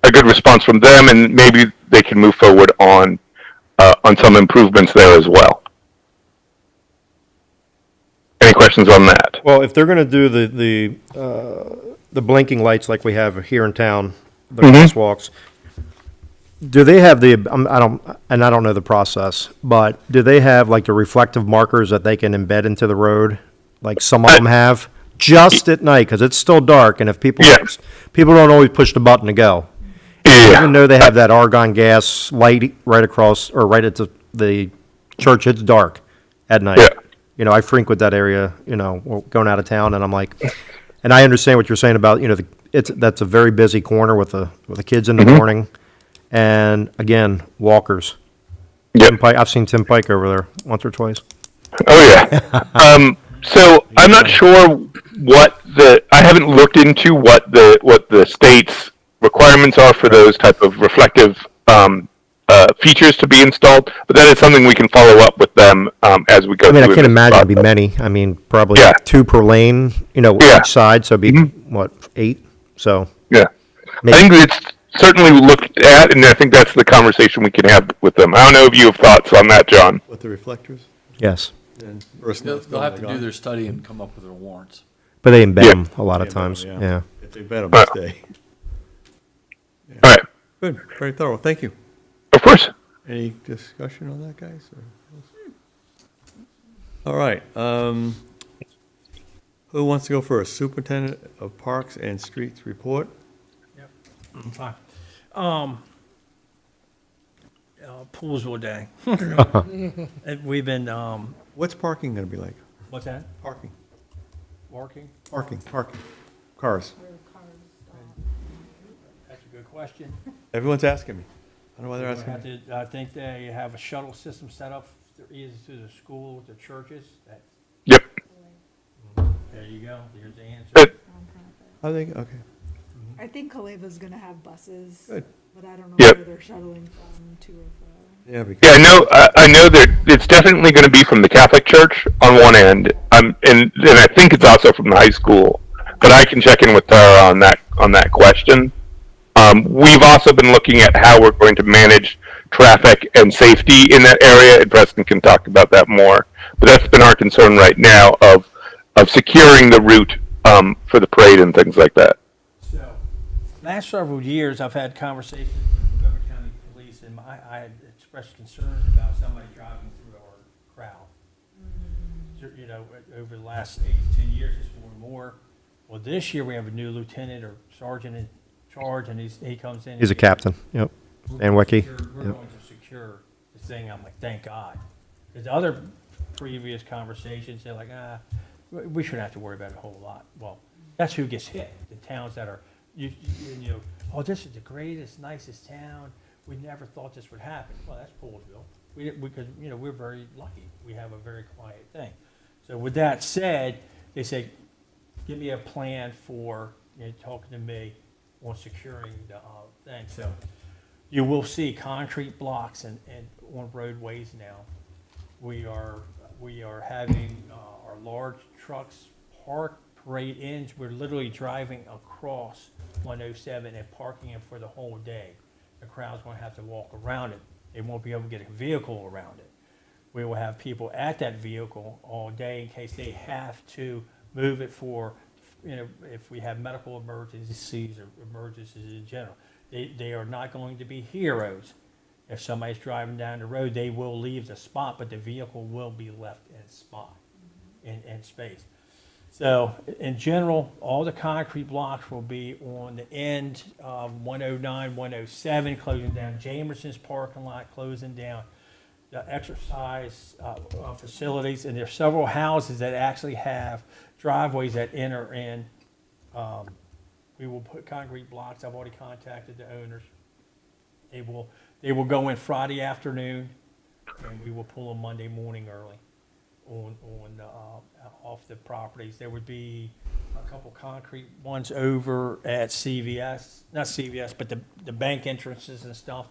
a good response from them, and maybe they can move forward on some improvements there as well. Any questions on that? Well, if they're gonna do the blinking lights like we have here in town, the crosswalks, do they have I don't know the process, but do they have like the reflective markers that they can embed into the road? Like some of them have, just at night, because it's still dark, and if people don't always push the button to go. Even though they have that argon gas light right across, or right at the church, it's dark at night. Yeah. You know, I frequent that area, you know, going out of town, and I'm like, and I understand what you're saying about, you know, that's a very busy corner with the kids in the morning, and again, walkers. Yep. I've seen Tim Pike over there once or twice. Oh yeah. So I'm not sure I haven't looked into what the state's requirements are for those type of reflective features to be installed, but that is something we can follow up with them as we go. I mean, I through can't this imagine it'd be process. many. I mean, probably Yeah. 2 per lane, you know, Yeah. each side, so it'd be, what, 8? So, Yeah, maybe. I think it's certainly looked at, and I think that's the conversation we can have with them. I don't know if you have thoughts on that, John. With the reflectors? yes. And first They'll note's they'll have to going do their study and come up with their warrants. But they embed Yeah. them a lot of times, yeah. If they bet them, Right. they stay. All right, Good, very thorough, thank you. of course. Any discussion on that, guys? All right, who wants to go first? Superintendent of Parks and Streets report? Fine. Poolesville Day. And we've been, What's parking gonna be like? what's that? Parking, Working? parking, cars. That's a good question. Everyone's asking me. I don't know why they're We'll asking have me. to- I think they have a shuttle system set up either through the school or the churches. Yep. There you go, there's the answer. Good. I think, okay. I think Caleva's gonna have buses, Good. but I don't know Yep. where they're shuttling from to or fro. Yeah, because. Yeah, I know that it's definitely going to be from the Catholic Church on one end, and I think it's also from the high school. But I can check in with Tara on that question. We've also been looking at how we're going to manage traffic and safety in that area, and Preston can talk about that more. But that's been our concern right now of securing the route for the parade and things like that. So, last several years, I've had conversations with Montgomery County Police, and I had expressed concerns about somebody driving through our crowd. You know, over the last 8 to 10 years, it's more and more. Well, this year, we have a new lieutenant or sergeant in charge, and he comes in. He's a captain, yep. And Wiki. We're going to secure the thing. I'm like, thank God. Because other previous conversations, they're like, we shouldn't have to worry about it a whole lot. Well, that's who gets hit. The towns that are, you know, oh, this is the greatest, nicest town. We never thought this would happen. Well, that's Poolesville. Because, you know, we're very lucky. We have a very quiet thing. So with that said, they say, give me a plan for, you know, talking to me on securing the thing. So you will see concrete blocks and on roadways now. We are having our large trucks parked right in. We're literally driving across 107 and parking it for the whole day. The crowd's going to have to walk around it. They won't be able to get a vehicle around it. We will have people at that vehicle all day in case they have to move it for, you know, if we have medical emergencies or emergencies in general. They are not going to be heroes. If somebody's driving down the road, they will leave the spot, but the vehicle will be left in spot, in space. So in general, all the concrete blocks will be on the end of 109, 107, closing down Jamerson's parking lot, closing down the exercise facilities, and there are several houses that actually have driveways that enter in. We will put concrete blocks. I've already contacted the owners. They will go in Friday afternoon, and we will pull them Monday morning early on off the properties. There would be a couple concrete ones over at CVS, not CVS, but the bank entrances and stuff.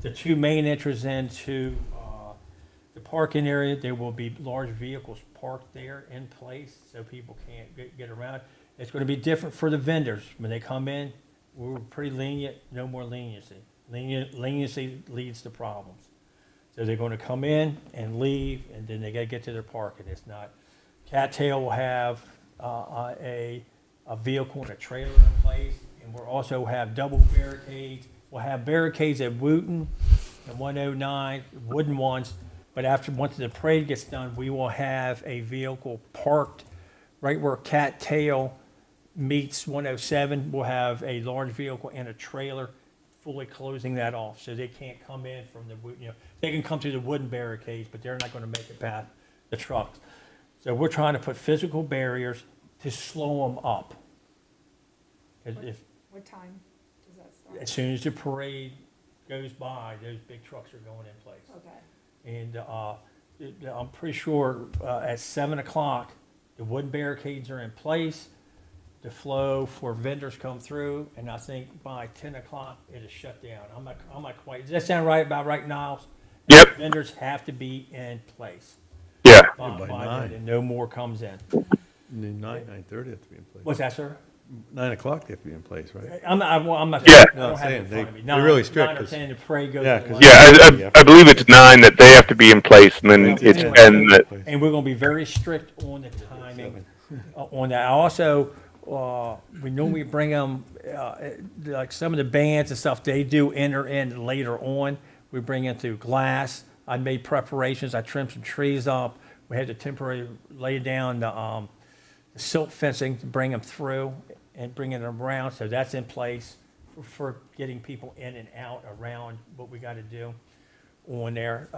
The two main entrances into the parking area, there will be large vehicles parked there in place, so people can't get around. It's gonna be different for the vendors. When they come in, we're pretty lenient, no more leniency. Leniency leads to problems. So they're gonna come in and leave, and then they gotta get to their parking. It's not, Cattail will have a vehicle and a trailer in place, and we'll also have double barricades. We'll have barricades at Wooten and 109, wooden ones, but once the parade gets done, we will have a vehicle parked right where Cattail meets 107. We'll have a large vehicle and a trailer fully closing that off, so they can't come in from they can come through the wooden barricades, but they're not gonna make it past the trucks. So we're trying to put physical barriers to slow them up. 'Cause What time does that start? as soon as the parade goes by, those big trucks are going in place. Okay. And I'm pretty sure at 7 o'clock, the wooden barricades are in place. The flow for vendors come through, and I think by 10 o'clock, it is shut down. I'm not quite, does that sound right, about right, Niles? Yep. Vendors have to be in place Yeah. by by 9. then, and no more comes in. 9:30 have to be in place. What's that, sir? 9 o'clock they have to be in place, right? I'm not. Yeah. I No, don't have it I'm in saying front of me. they're really 9 strict, or 'cause- 10, the parade goes. Yeah, to 'cause- lunch. Yeah, I believe it's 9 that they have to be in place, and then it's, and that, And we're gonna be very strict on the timing on that. I also, we normally bring them, like some of the bands and stuff, they do enter in later on. We bring in through glass. I made preparations. I trimmed some trees up. We had to temporarily lay down the silt fencing to bring them through and bringing them around. So that's in place for getting people in and out around what we got to do on there.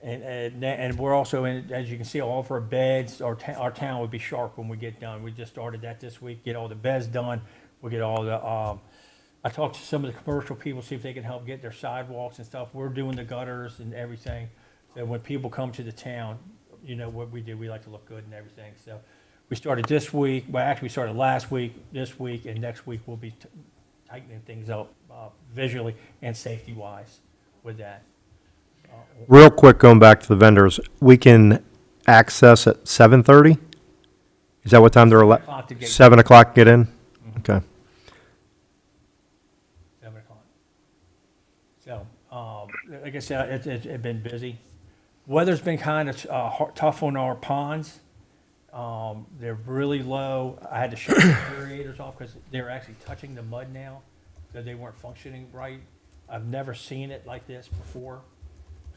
And we're also in, as you can see, all of our beds, our town would be sharp when we get done. We just started that this week, get all the beds done. We'll get all the, I talked to some of the commercial people, see if they can help get their sidewalks and stuff. We're doing the gutters and everything. So when people come to the town, you know what we do, we like to look good and everything. So we started this week, well, actually, we started last week, this week, and next week we'll be tightening things up visually and safety-wise with that. Real quick, going back to the vendors, we can access at 7:30? Is that what time they're o'clock to get- 7 o'clock get in? Okay. 7 o'clock. So, like I said, it's been busy. Weather's been kind of tough on our ponds. They're really low. I had to shut the aerators off because they're actually touching the mud now, so they weren't functioning right. I've never seen it like this before.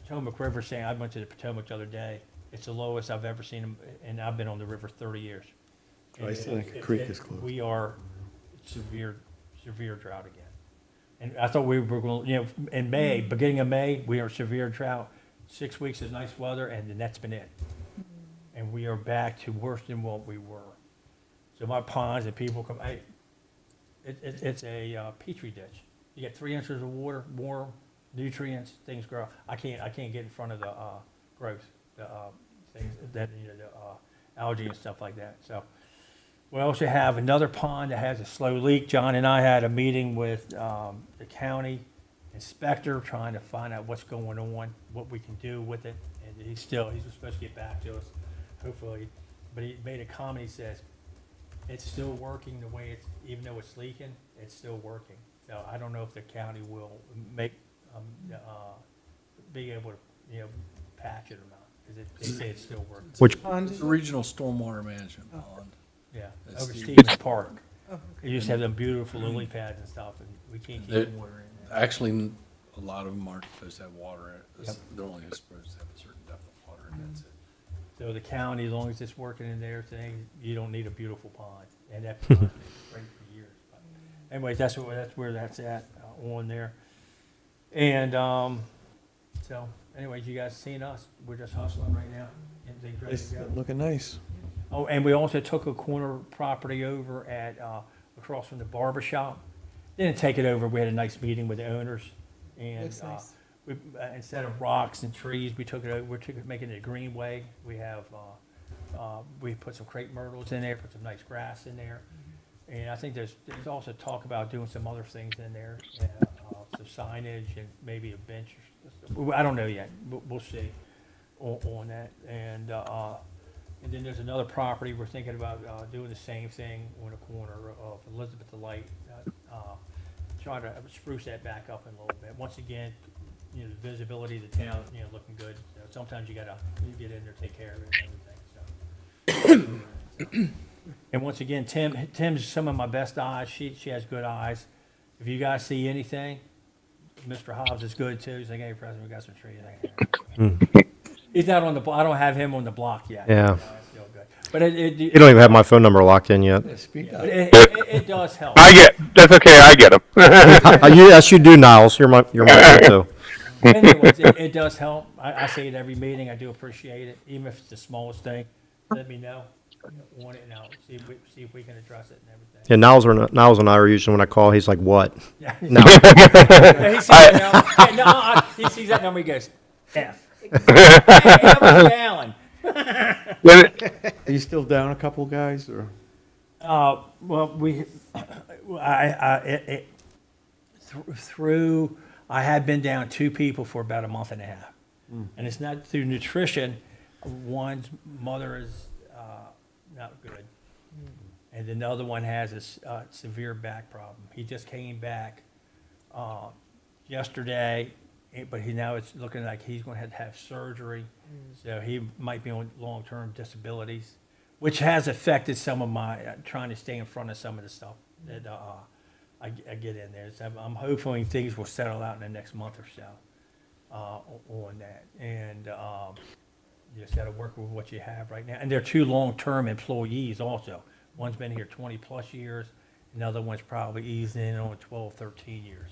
Potomac River, saying, I went to the Potomac the other day, it's the lowest I've ever seen them, and I've been on the river 30 years. I And still think the creek is closed. We are severe drought again. And I thought we were going, in May, beginning of May, we are severe drought. 6 weeks of nice weather, and then that's been it. And we are back to worse than what we were. So my ponds and people come, it's a petri ditch. You get 3 inches of water, more nutrients, things grow. I can't get in front of the growth, the things that the algae and stuff like that. So we also have another pond that has a slow leak. John and I had a meeting with the county inspector trying to find out what's going on, what we can do with it. And he's supposed to get back to us, hopefully. But he made a comment. He says it's still working the way it's, even though it's leaking, it's still working. So I don't know if the county will be able to, patch it or not, because they say it's still working. Which, Pond It's is a regional stormwater management pond. Yeah, That's over the- Stevens Park. Oh, They used to have them beautiful lily pads and stuff, and we can't keep They're- the water in there. Actually, a lot of them aren't supposed to have water in it. Yep. They're only supposed to have a certain depth of water, and that's it. So the county, as long as it's working in there thing, you don't need a beautiful pond, and that pond's been great for years. But anyways, that's where that's at on there. And so, anyways, you guys seen us? We're just hustling right now. And things ready to go. Looking nice. Oh, and we also took a corner property over at across from the barber shop. Didn't take it over. We had a nice meeting with the owners, and Looks nice. we instead of rocks and trees, we took it over. Making it a greenway. We have we put some crepe myrtles in there, put some nice grass in there, and I think there's also talk about doing some other things in there, some signage and maybe a bench. I don't know yet. We'll see. on that. And then there's another property we're thinking about doing the same thing on the corner of Elizabeth the Light. Try to spruce that back up in a little bit. Once again, you know, the visibility of the town, you know, looking good. You know, sometimes you get in there, take care of it and everything. So. And once again, Tim's some of my best eyes. She has good eyes. If you guys see anything, Mr. Hobbs is good too. He's like, hey, President, we got some trees. He's not on the. I don't have him on the block yet. Yeah. You know, that's still good. But You don't even have my phone number locked in yet. it does help. That's okay, I get them. Yes, you do, Niles. You're my kid too. Anyways, it does help. I say it every meeting. I do appreciate it, even if it's the smallest thing. Let me know. Want it now. See if we can address it and everything. Yeah, Niles and I are usually when I call, he's like, "What?" Yeah. No. He sees that number. He sees that number. He goes, F. Hey, Alan. Are you still down a couple guys, or? Well, I had been down 2 people for about a month and a half. And it's not through nutrition. One's mother is not good. And then the other one has a severe back problem. He just came back yesterday, but now it's looking like he's going to have surgery. So he might be on long-term disabilities, which has affected some of my trying to stay in front of some of the stuff that I get in there. So I'm hoping things will settle out in the next month or so on that. And you just got to work with what you have right now. And they're 2 long-term employees also. One's been here 20-plus years. Another one's probably eased in on 12, 13 years.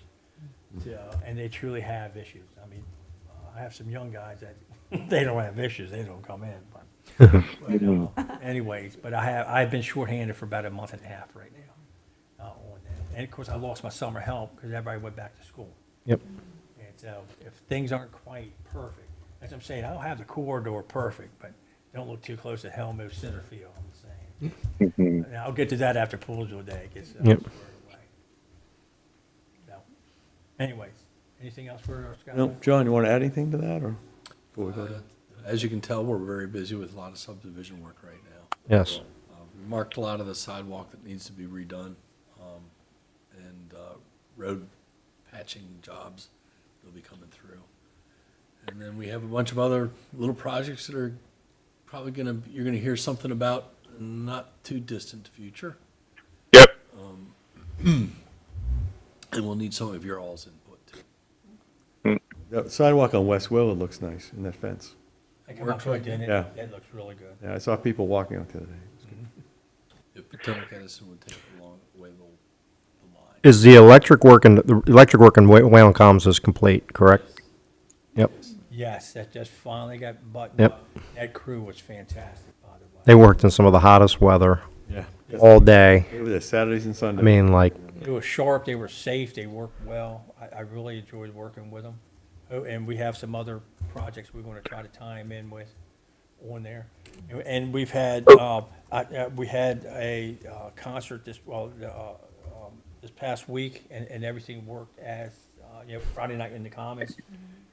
So, and they truly have issues. I mean, I have some young guys that they don't have issues. They don't come in. But anyways, but I've been shorthanded for about a month and a half right now on that. And of course, I lost my summer help because everybody went back to school. Yep. And so if things aren't quite perfect, as I'm saying, I don't have the corridor perfect, but don't look too close to Helmuth center field, I'm saying. And I'll get to that after Poolesville Day gets Yep. squared away. So, anyways, anything else for Scott? No, John, you want to add anything to that, or? Before we go to- As you can tell, we're very busy with a lot of subdivision work right now. Yes. We marked a lot of the sidewalk that needs to be redone, and road patching jobs will be coming through. And then we have a bunch of other little projects that are probably you're gonna hear something about in not too distant future. Yep. And we'll need some of your all's input too. The sidewalk on West Willard looks nice, and that fence. I come up to it, didn't it? Yeah. That looks really good. Yeah, I saw people walking out the other day. It was good. If Potomac Edison would take away the line. Is the electric work in Wayland Commons is complete, correct? Yep. Yes, that just finally got buttoned Yep. up. That crew was fantastic, by the way. They worked in some of the hottest weather Yeah. all day. They were there Saturdays and I Sundays. mean, like, They were sharp, they were safe, they worked well. I really enjoyed working with them. Oh, and we have some other projects we're going to try to tie them in with on there. And we've had, we had a concert this past week, and everything worked as, Friday night in the Commons.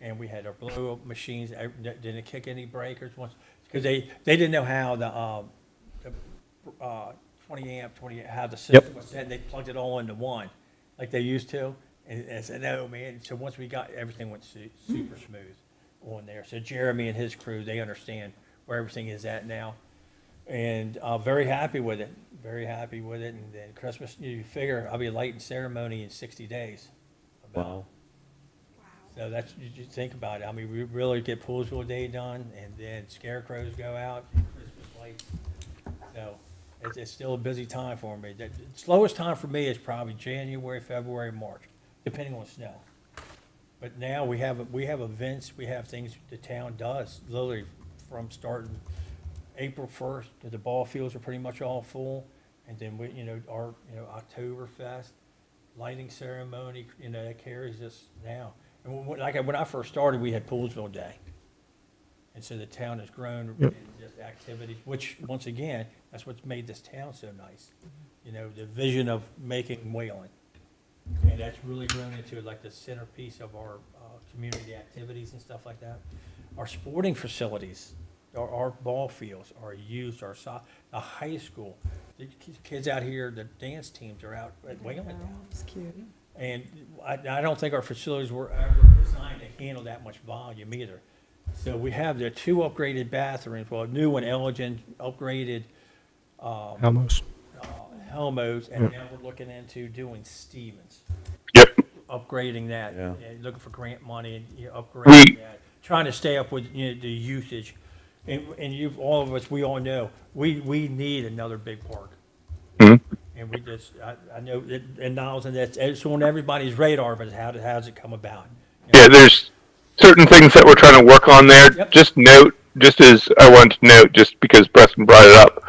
And we had our blow-up machines, didn't kick any breakers once, because they didn't know how the 20 amp, how the system was set. They plugged it all into one, like they used to. And I said, no, man. So once we got, everything went super smooth on there. So Jeremy and his crew, they understand where everything is at now. And very happy with it, very happy with it. And then Christmas, you figure I'll be lighting ceremony in 60 days. Wow. So that's, you think about it. I mean, we really get Poolesville Day done, and then scarecrows go out, and Christmas lights. So it's still a busy time for me. The slowest time for me is probably January, February, March, depending on snow. But now we have events, we have things the town does, literally from starting April 1st, the ball fields are pretty much all full. And then we, our, Oktoberfest, lighting ceremony, that carries us now. And when I first started, we had Poolesville Day. And so the town has grown in just activities, which, once again, that's what's made this town so nice. The vision of making Wayland. And that's really grown into like the centerpiece of our community activities and stuff like that. our sporting facilities, our ball fields are used, the high school, the kids out here, the dance teams are out at Whalen now. It's cute. And I don't think our facilities were ever designed to handle that much volume either. So we have the 2 upgraded bathrooms, well, a new one, Elgin, upgraded Almost. Helmos, and now we're looking into doing Stevens, Yep. upgrading that, Yeah. and looking for grant money and We- upgrading that, trying to stay up with, the usage. And you've, all of us, we all know, we need another big park. Mhm. And we just, I know that, and Niles, and that's, it's on everybody's radar, but how does it come about? Yeah, there's certain things that we're trying to work on there. Yep. Just as I wanted to note, just because Preston brought it up,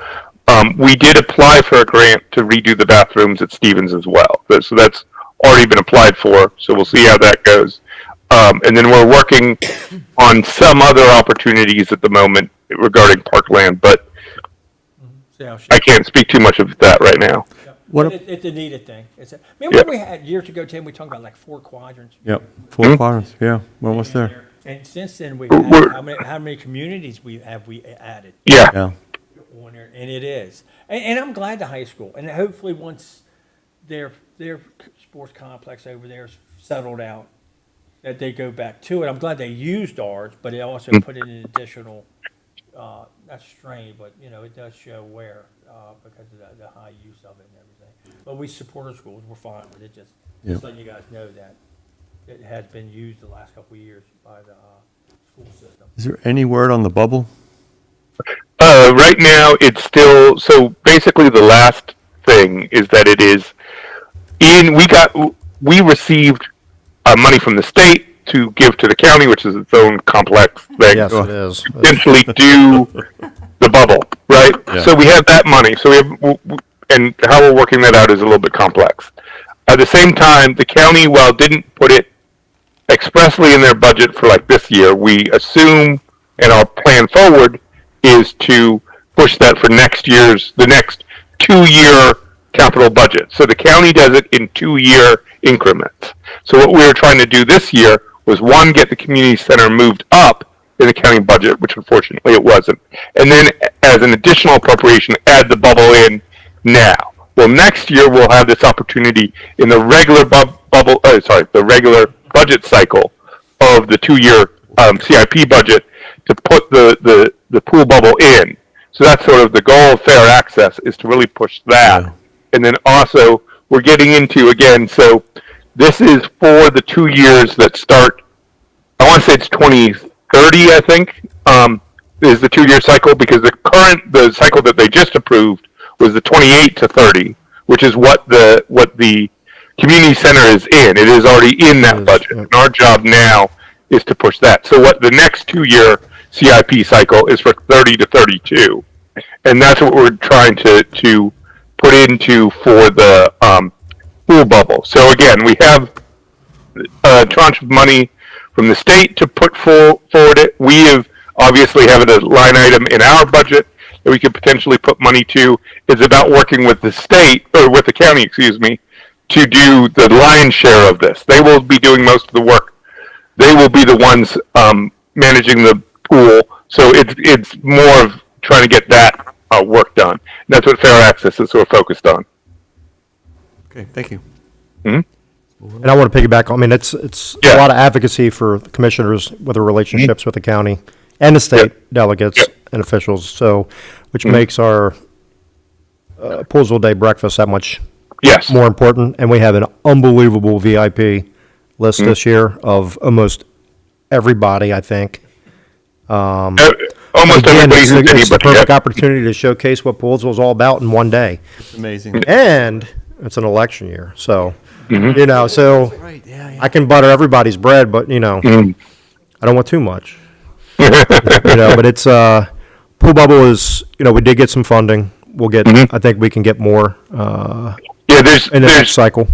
we did apply for a grant to redo the bathrooms at Stevens as well. So that's already been applied for, so we'll see how that goes. And then we're working on some other opportunities at the moment regarding parkland, but So, I can't speak too much of that right now. What But it's a needed thing. Remember we had years ago, Tim, we talked about like 4 quadrants? Yep, 4 quadrants, yeah, we're almost there. And since then, we've We're- had, how many communities we added Yeah. Yeah, on there? And it is. And I'm glad the high school, and hopefully once their sports complex over there is settled out, that they go back to it. I'm glad they used ours, but they also put in an additional, not strain, but, it does show wear, because of the high use of it and everything. But we support our schools, we're fine with it, just Yep. letting you guys know that it has been used the last couple of years by the, school system. is there any word on the bubble? Right now, it's still, so basically the last thing is that it is we received money from the state to give to the county, which is its own complex thing. Yes, it is. Essentially do the bubble, right? Yeah. So we have that money. So we have, and how we're working that out is a little bit complex. At the same time, the county, while didn't put it expressly in their budget for like this year, we assume, and our plan forward is to push that for the next 2-year capital budget. So the county does it in 2-year increments. So what we were trying to do this year was, one, get the community center moved up in the county budget, which unfortunately it wasn't. And then as an additional appropriation, add the bubble in now. Well, next year we'll have this opportunity in the regular the regular budget cycle of the 2-year CIP budget to put the pool bubble in. So that's sort of the goal of fair access, is to really push that. Yeah. And then also we're getting into, again, so this is for the 2 years that start, I want to say it's 2030, I think, is the 2-year cycle, because the cycle that they just approved was the 28 to 30, which is what the community center is in. It is already in that budget. And our job now is to push that. So what the next 2-year CIP cycle is for 30 to 32. And that's what we're trying to put into for the pool bubble. So again, we have a tranche of money from the state to put forward it. We have obviously have a line item in our budget that we could potentially put money to. It's about working with the state, or with the county, excuse me, to do the lion's share of this. They will be doing most of the work. They will be the ones managing the pool. So it's more of trying to get that work done. And that's what fair access is sort of focused on. Okay, thank you. And I want to piggyback, I mean, it's Yeah. a lot of advocacy for the commissioners with their relationships with the county and the state delegates Yep. and officials, so, which makes our Poolesville Day breakfast that much Yes. more important. And we have an unbelievable VIP list this year of almost everybody, I think. Almost Again, everybody it's who's the anybody. perfect Yeah. opportunity to showcase what Poolesville is all about in one day. It's amazing. And it's an election year, so, Mm-hmm. so Right, yeah, I can butter everybody's bread, but, I don't want too much. But it's, pool bubble is, we did get some funding. We'll get, I think we can get more, Yeah, in the next cycle.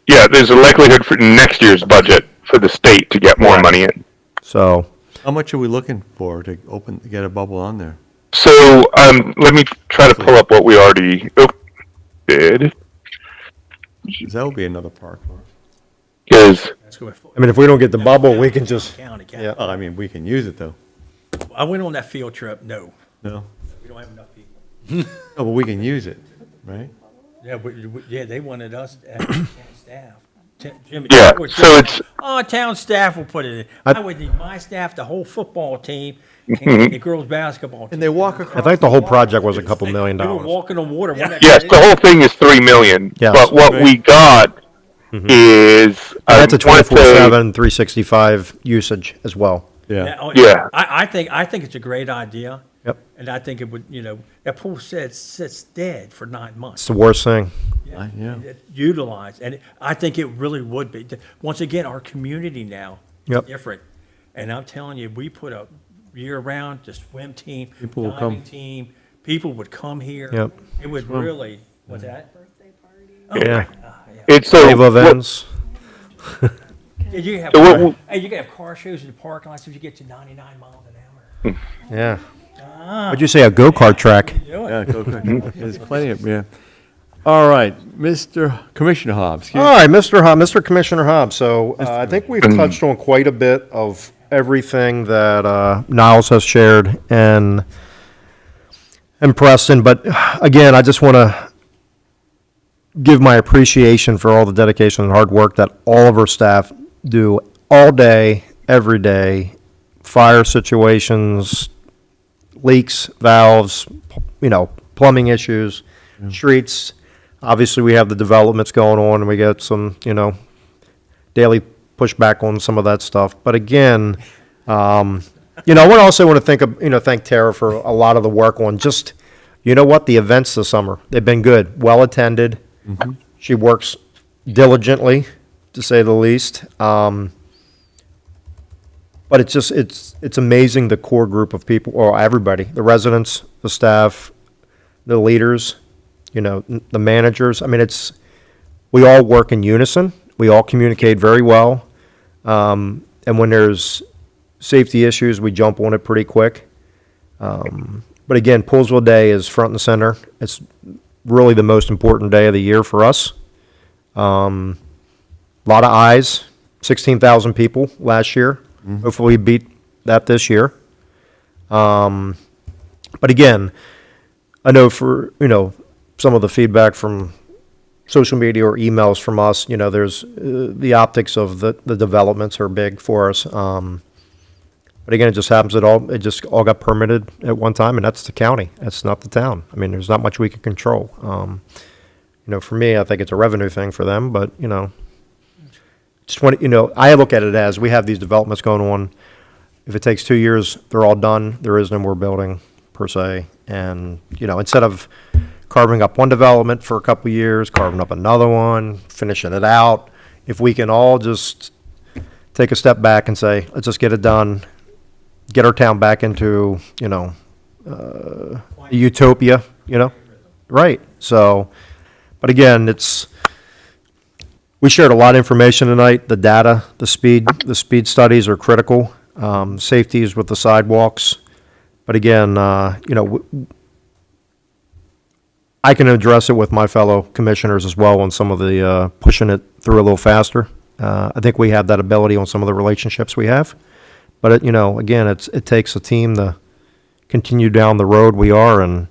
there's a likelihood for next year's budget for the state to get more money in. So, How much are we looking for to get a bubble on there? So let me try to pull up what we already did. 'Cause that would be another park. Because Let's go with I mean, if we don't get the bubble, we can just, county. yeah. Oh, I mean, we can use it though. I went on that field trip, no, No? we don't have enough people. No, but we can use it, right? Yeah, yeah, they wanted us as town staff. Jimmy, Yeah, was so saying, it's- oh, town staff will put it in. I would need my staff, the whole football team, and the girls' basketball team. And they walk across. I think the whole project was a couple $1 million. They were walking on water. wasn't that Yes, crazy? the whole thing is 3 million. Yes. But what we got is That's a I wanna say- 24/7, 365 usage as well. Yeah. Now, Yeah. I think it's a great idea. Yep. And I think it would, that pool sits dead for 9 It's months. the worst thing. Yeah. Utilized, and I think it really would be. Once again, our community now is Yep. different. And I'm telling you, we put a year-round, the swim team, People will diving come. team, people would come here. Yep. It would really, what's that? Birthday party. Yeah. It's so, Wave events. Yeah, you have, So what- hey, you can have car shows in the parking lots if you get to 99 miles an hour. Yeah. What'd you say, a go-kart track? Do it. Yeah, go quick. There's plenty of, yeah. All right, Mr. Commissioner Hobbs. All right, Mr. Commissioner Hobbs, so I think we've touched on quite a bit of everything that Niles has shared and Preston, but again, I just want to give my appreciation for all the dedication and hard work that all of our staff do all day, every day, fire situations, leaks, valves, plumbing issues, streets. Obviously, we have the developments going on, and we get some, daily pushback on some of that stuff. But again, I also want to thank Tara for a lot of the work on just, the events this summer. They've been good, well attended. She works diligently, to say the least. But it's amazing the core group of people, or everybody, the residents, the staff, the leaders, the managers. I mean, we all work in unison. We all communicate very well. And when there's safety issues, we jump on it pretty quick. But again, Poolesville Day is front and center. It's really the most important day of the year for us. A lot of eyes, 16,000 people last year. Hopefully we beat that this year. But again, I know for, some of the feedback from social media or emails from us, there's the optics of the developments are big for us. But again, it just happens it just all got permitted at one time, and that's the county. That's not the town. I mean, there's not much we can control. For me, I think it's a revenue thing for them, but, just want I look at it as we have these developments going on. If it takes 2 years, they're all done. There is no more building per se. And, instead of carving up one development for a couple of years, carving up another one, finishing it out, if we can all just take a step back and say, let's just get it done, get our town back into, a utopia, Right. So, but again, we shared a lot of information tonight. The data, the speed studies are critical. Safeties with the sidewalks. But again, I can address it with my fellow commissioners as well on some of the pushing it through a little faster. I think we have that ability on some of the relationships we have. But, again, it takes a team to continue down the road we are. And,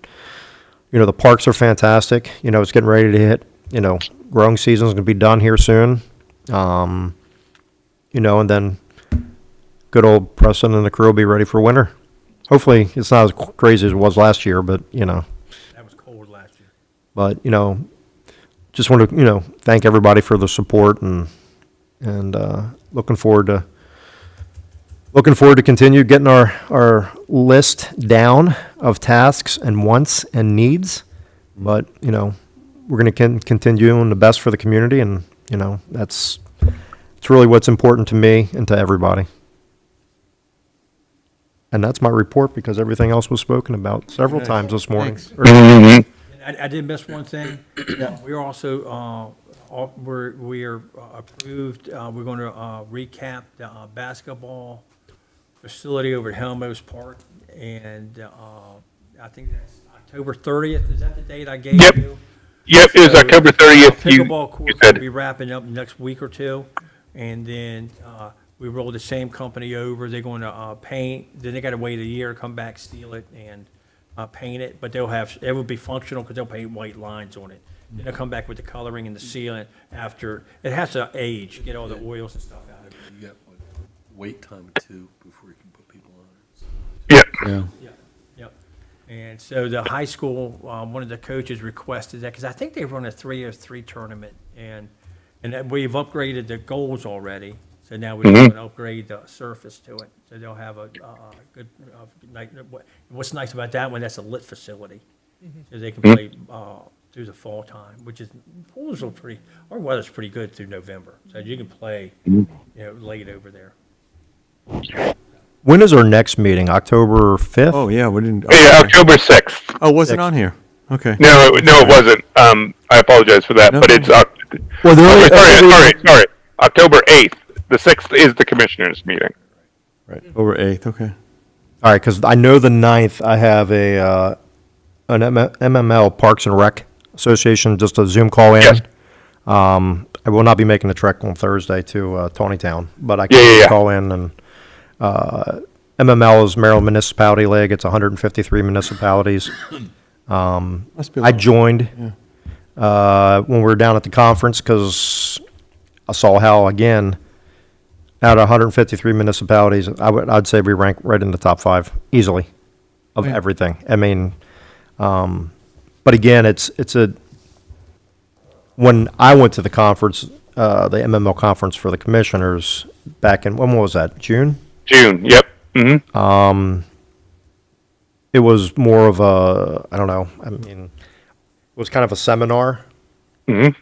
the parks are fantastic. It's getting ready to hit, growing season's going to be done here soon. And then good old Preston and the crew will be ready for winter. Hopefully, it's not as crazy as it was last year, but, That was cold last year. But, just want to, thank everybody for the support and looking forward to continue getting our list down of tasks and wants and needs. But, we're going to continue doing the best for the community, and, it's really what's important to me and to everybody. And that's my report, because everything else was spoken about several times this morning. Thanks. I did miss one thing. We are also, we are approved, we're going to recap the basketball facility over at Helmos Park, and I think that's October 30th. Is that the date I gave Yep. you? Yep, it was So, October 30th. Pickleball You courts will said. be wrapping up next week or two, and then we roll the same company over, they're going to paint, then they got to wait a year, come back, steal it, and paint it, but it will be functional because they'll paint white lines on it. Then they'll come back with the coloring and the sealant after, it has to age, get all the oils and stuff out of it. You got what, wait time of 2 before you can put people on it. Yeah. Yeah. Yep, yep. And so the high school, one of the coaches requested that, because I think they run a 3-on-3 tournament, and then we've upgraded the goals already, so now we're going to upgrade the surface to it, so they'll have a good, night. What's nice about that one, that's a lit facility, so they can play through the fall time, which is, pools are pretty, our weather's pretty good through November, so you can play, late over there. When is our next meeting? October 5th? Oh, yeah, we didn't. Yeah, October 6th. Oh, was it on here? Okay. No, it wasn't. I apologize for that, No. but it's, Well, sorry, October 8th. The 6th is the commissioners' meeting. Right, over 8th, okay. All right, because I know the 9th, I have an MML Parks and Rec Association, just a Zoom call in. Yes. I will not be making the trek on Thursday to Tawnytown, but I Yeah, can yeah. call in and MML is Maryland Municipality League. It's 153 municipalities. Must be a I lot. joined when we were down at the conference because I saw how, again, out of 153 municipalities, I'd say we rank right in the top 5 easily of Yeah. everything. I mean, but again, it's when I went to the conference, the MML conference for the commissioners back in, when was that, June? June, yep. Mm-hmm. It was more of a, I don't know, I mean, it was kind of a seminar. Mhm.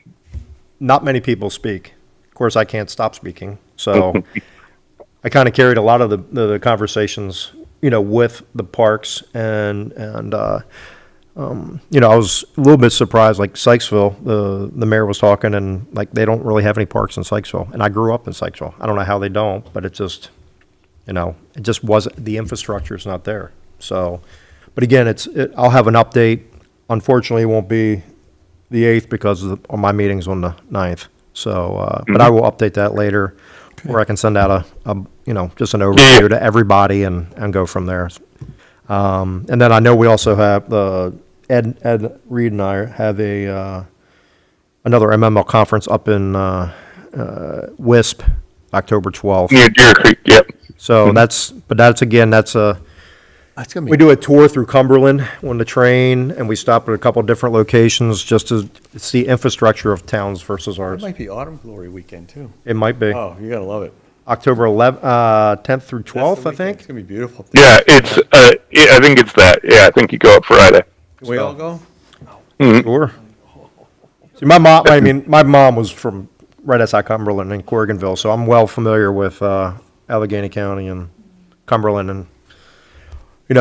Not many people speak. Of course, I can't stop speaking, so I kind of carried a lot of the conversations, with the parks and I was a little bit surprised, like Sykesville, the mayor was talking, and like they don't really have any parks in Sykesville, and I grew up in Sykesville. I don't know how they don't, but it just, it just wasn't, the infrastructure is not there. So, but again, I'll have an update. Unfortunately, it won't be the 8th because of my meeting's on the 9th. So, but I will update that later, where I can send out a just an overview to everybody and go from there. And then I know we also have Ed Reed and I have another MML conference up in Wisp, October 12th. Near Deer Creek, yep. So that's That's gonna be. we do a tour through Cumberland on the train, and we stop at a couple different locations just to see infrastructure of towns versus It ours. might be Autumn Glory weekend, too. It might be Oh, you gotta love it. October 10th through 12th, I think. It's gonna be beautiful. Yeah, I think it's that. Yeah, I think you go up Friday. Can we all go? Sure. See, my mom was from right outside Cumberland in Corriganville, so I'm well familiar with Allegheny County and Cumberland, and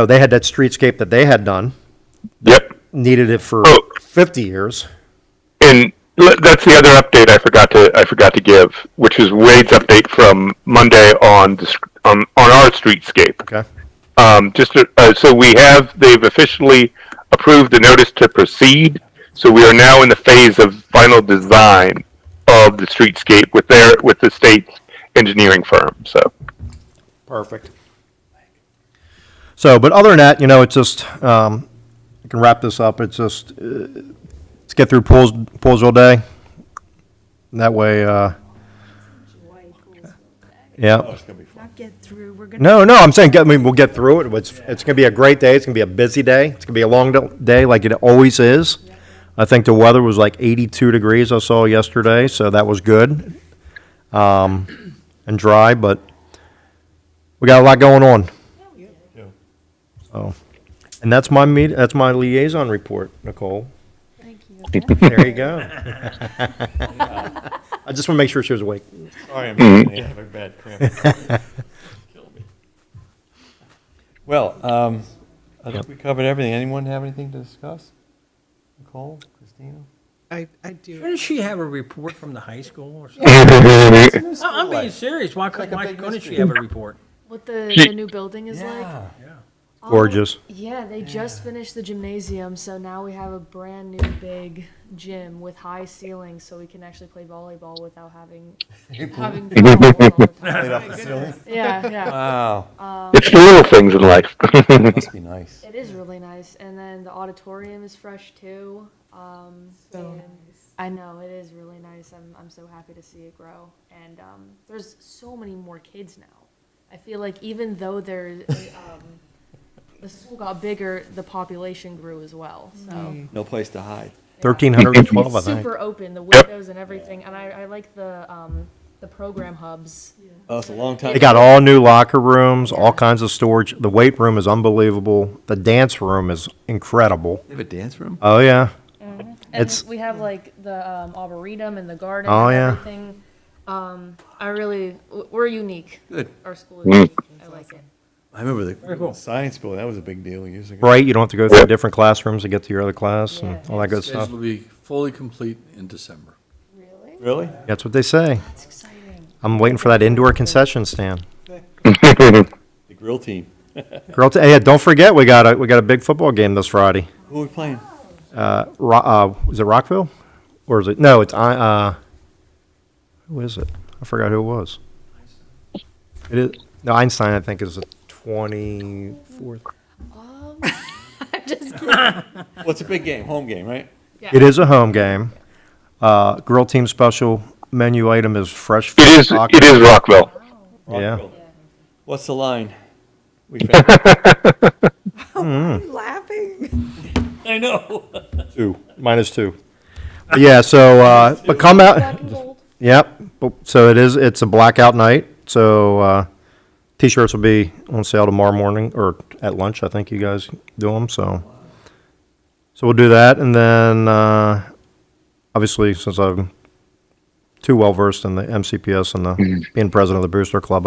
they had that streetscape that they had done, Yep. needed it for Oh. 50 years. And that's the other update I forgot to give, which is Wade's update from Monday on our streetscape. Okay. So they've officially approved the notice to proceed. So we are now in the phase of final design of the streetscape with the state's engineering firm. So Perfect. So, but other than that, it's just, I can wrap this up. It's just, let's get through Poolesville Day. That way, yeah. Not get through, we're gonna. No, I'm saying, we'll get through it. It's going to be a great day. It's going to be a busy day. It's going to be a long day like it always is. I think the weather was like 82 degrees I saw yesterday, so that was good. And dry, but we got a lot going on. So, and that's my liaison report, Nicole. Thank you. There you go. I just want to make sure she was awake. Sorry, I'm having a bad cramp. Kill me. Well, I think we covered everything. Anyone have anything to discuss? Nicole, Christina? I do. Shouldn't she have a report from the high school or something? I'm being serious. Why like a big couldn't she mystery. have a report? What the She- new building is like? Yeah. Gorgeous. Yeah, they just finished the gymnasium, so now we have a brand new big gym with high ceilings, so we can actually play volleyball without having volleyball all the time. Yeah, yeah. Wow, It's the little things in life. must be nice. It is really nice, and then the auditorium is fresh too. And I know it is really nice. I'm so happy to see it grow, and there's so many more kids now. I feel like even though there's the school got bigger, the population grew as well. So No place to hide. 1,312, I it's think. super open, the windows and everything, and I like the program hubs. Oh, it's a long time. They got all new locker rooms, all kinds of storage. The weight room is unbelievable. The dance room is incredible. They have a dance room? Oh, yeah. And It's- we have like the arboretum and the garden Oh, and yeah. everything. We're unique. Good. Our school is unique. I like it. I remember cool. the science building, that was a big deal years ago. Right, you don't have to go through different classrooms to get to your other class and Yeah. all that good stuff. Schedule will be fully complete in December. Really? Really? That's what they say. That's exciting. I'm waiting for that indoor concession stand. The grill team. Hey, don't forget, we got a big football game this Friday. Who are we playing? Is it Rockville? Or is it, no, it's, who is it? I forgot who it was. It is, no, Einstein, I think, is the 24th. I'm just kidding. Well, it's a big game, home game, right? It is a home game. Grill team special menu item is fresh. It is, tacos. it is Rockville. Yeah. Rockville. What's the line? We found I'm laughing. I know. -2. Yeah, so, but come out. Black and gold. Yep. So it's a blackout night. So T-shirts will be on sale tomorrow morning or at lunch. I think you guys do them. So we'll do that, and then obviously since I'm too well versed in the MCPS and the being president of the Booster Club,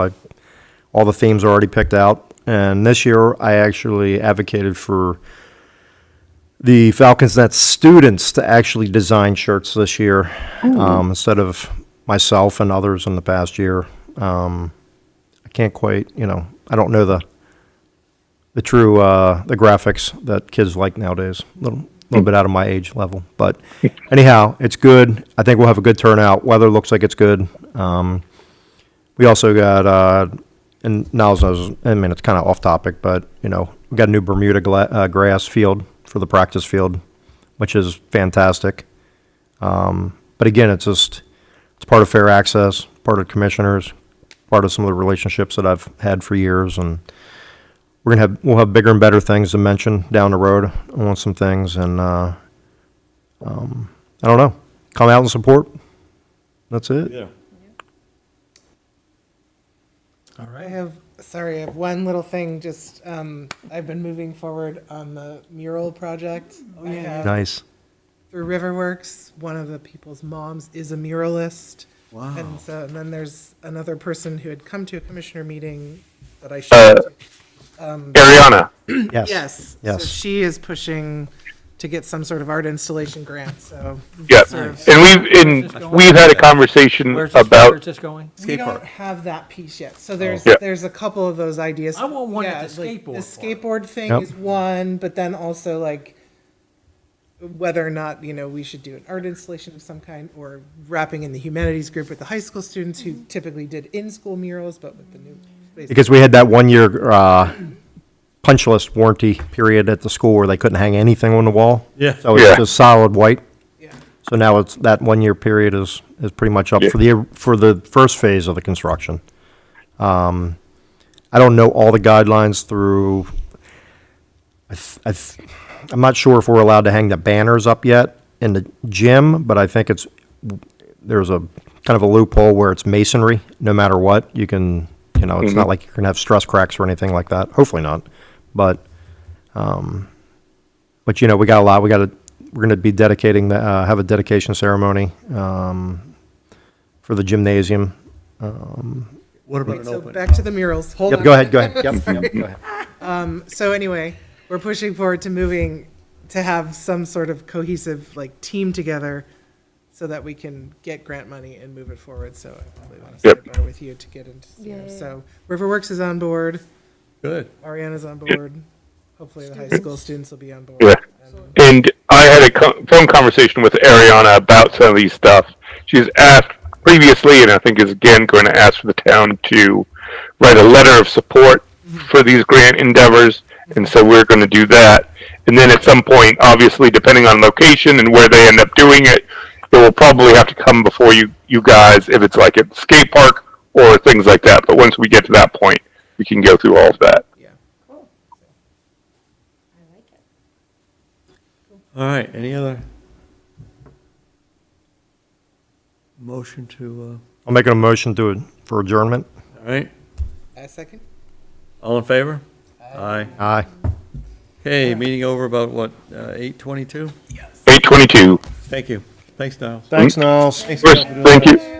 all the themes are already picked out. And this year I actually advocated for the Falcons Net students to actually design shirts this year instead of myself and others in the past year. I can't quite, I don't know the true the graphics that kids like nowadays. A little bit out of my age level, but anyhow, it's good. I think we'll have a good turnout. Weather looks like it's good. We also got and now it's kind of off topic, but we got a new Bermuda grass field for the practice field, which is fantastic. But again, it's part of fair access, part of commissioners, part of some of the relationships that I've had for years, and we'll have bigger and better things to mention down the road on some things, and I don't know, come out and support. That's it. Yeah. All I right. have one little thing, just, I've been moving forward on the mural project. I have, Nice. through Riverworks, one of the people's moms is a muralist. Wow. And then there's another person who had come to a commissioner meeting that I showed. Ariana. Yes. Yes. Yes. So she is pushing to get some sort of art installation grant, so. Yeah. sort of- And we've had a conversation Where's about, this going? We Skate don't park. have that piece yet, so there's, Yeah. there's a couple of those ideas. I want one at Yeah, the like, skateboard The park. skateboard thing Yep. is one, but then also like whether or not, we should do an art installation of some kind, or wrapping in the humanities group with the high school students who typically did in-school murals, but with the new space. Because we had that 1 year punch list warranty period at the school where they couldn't hang anything on the wall. Yeah. So it's Yeah. just solid white. Yeah. So now it's, that 1 year period is pretty much up Yeah. for the first phase of the construction. I don't know all the guidelines through, I'm not sure if we're allowed to hang the banners up yet in the gym, but I think there's a kind of a loophole where it's masonry, no matter what. You can, it's not like you're gonna have stress cracks or anything like that. Hopefully not. But we got a lot. We're gonna be dedicating have a dedication ceremony for the gymnasium. What about an So open? back to the murals. Hold Yep, on. go ahead. Yep, go ahead. So anyway, we're pushing forward to have some sort of cohesive team together so that we can get grant money and move it forward. So I probably want to Yep. start better with you to get into. Yeah. So Riverworks is on board. Good. Ariana's on board. Hopefully the high school students will be on board. Yeah. And And I had a phone conversation with Ariana about some of these stuff. She's asked previously, and I think is again going to ask for the town to write a letter of support for these grant endeavors. And so we're going to do that. And then at some point, obviously, depending on location and where they end up doing it, it will probably have to come before you guys if it's like at the skate park or things like that. But once we get to that point, we can go through all of that. yeah. Cool. I like it. All right, any other motion to, I'll make a motion for adjournment. all right, A second? all in favor? Aye. Aye. Okay, meeting over about what, 8:22? 8:22. Thank you. Thanks, Niles. Thanks, Niles. First, thank you.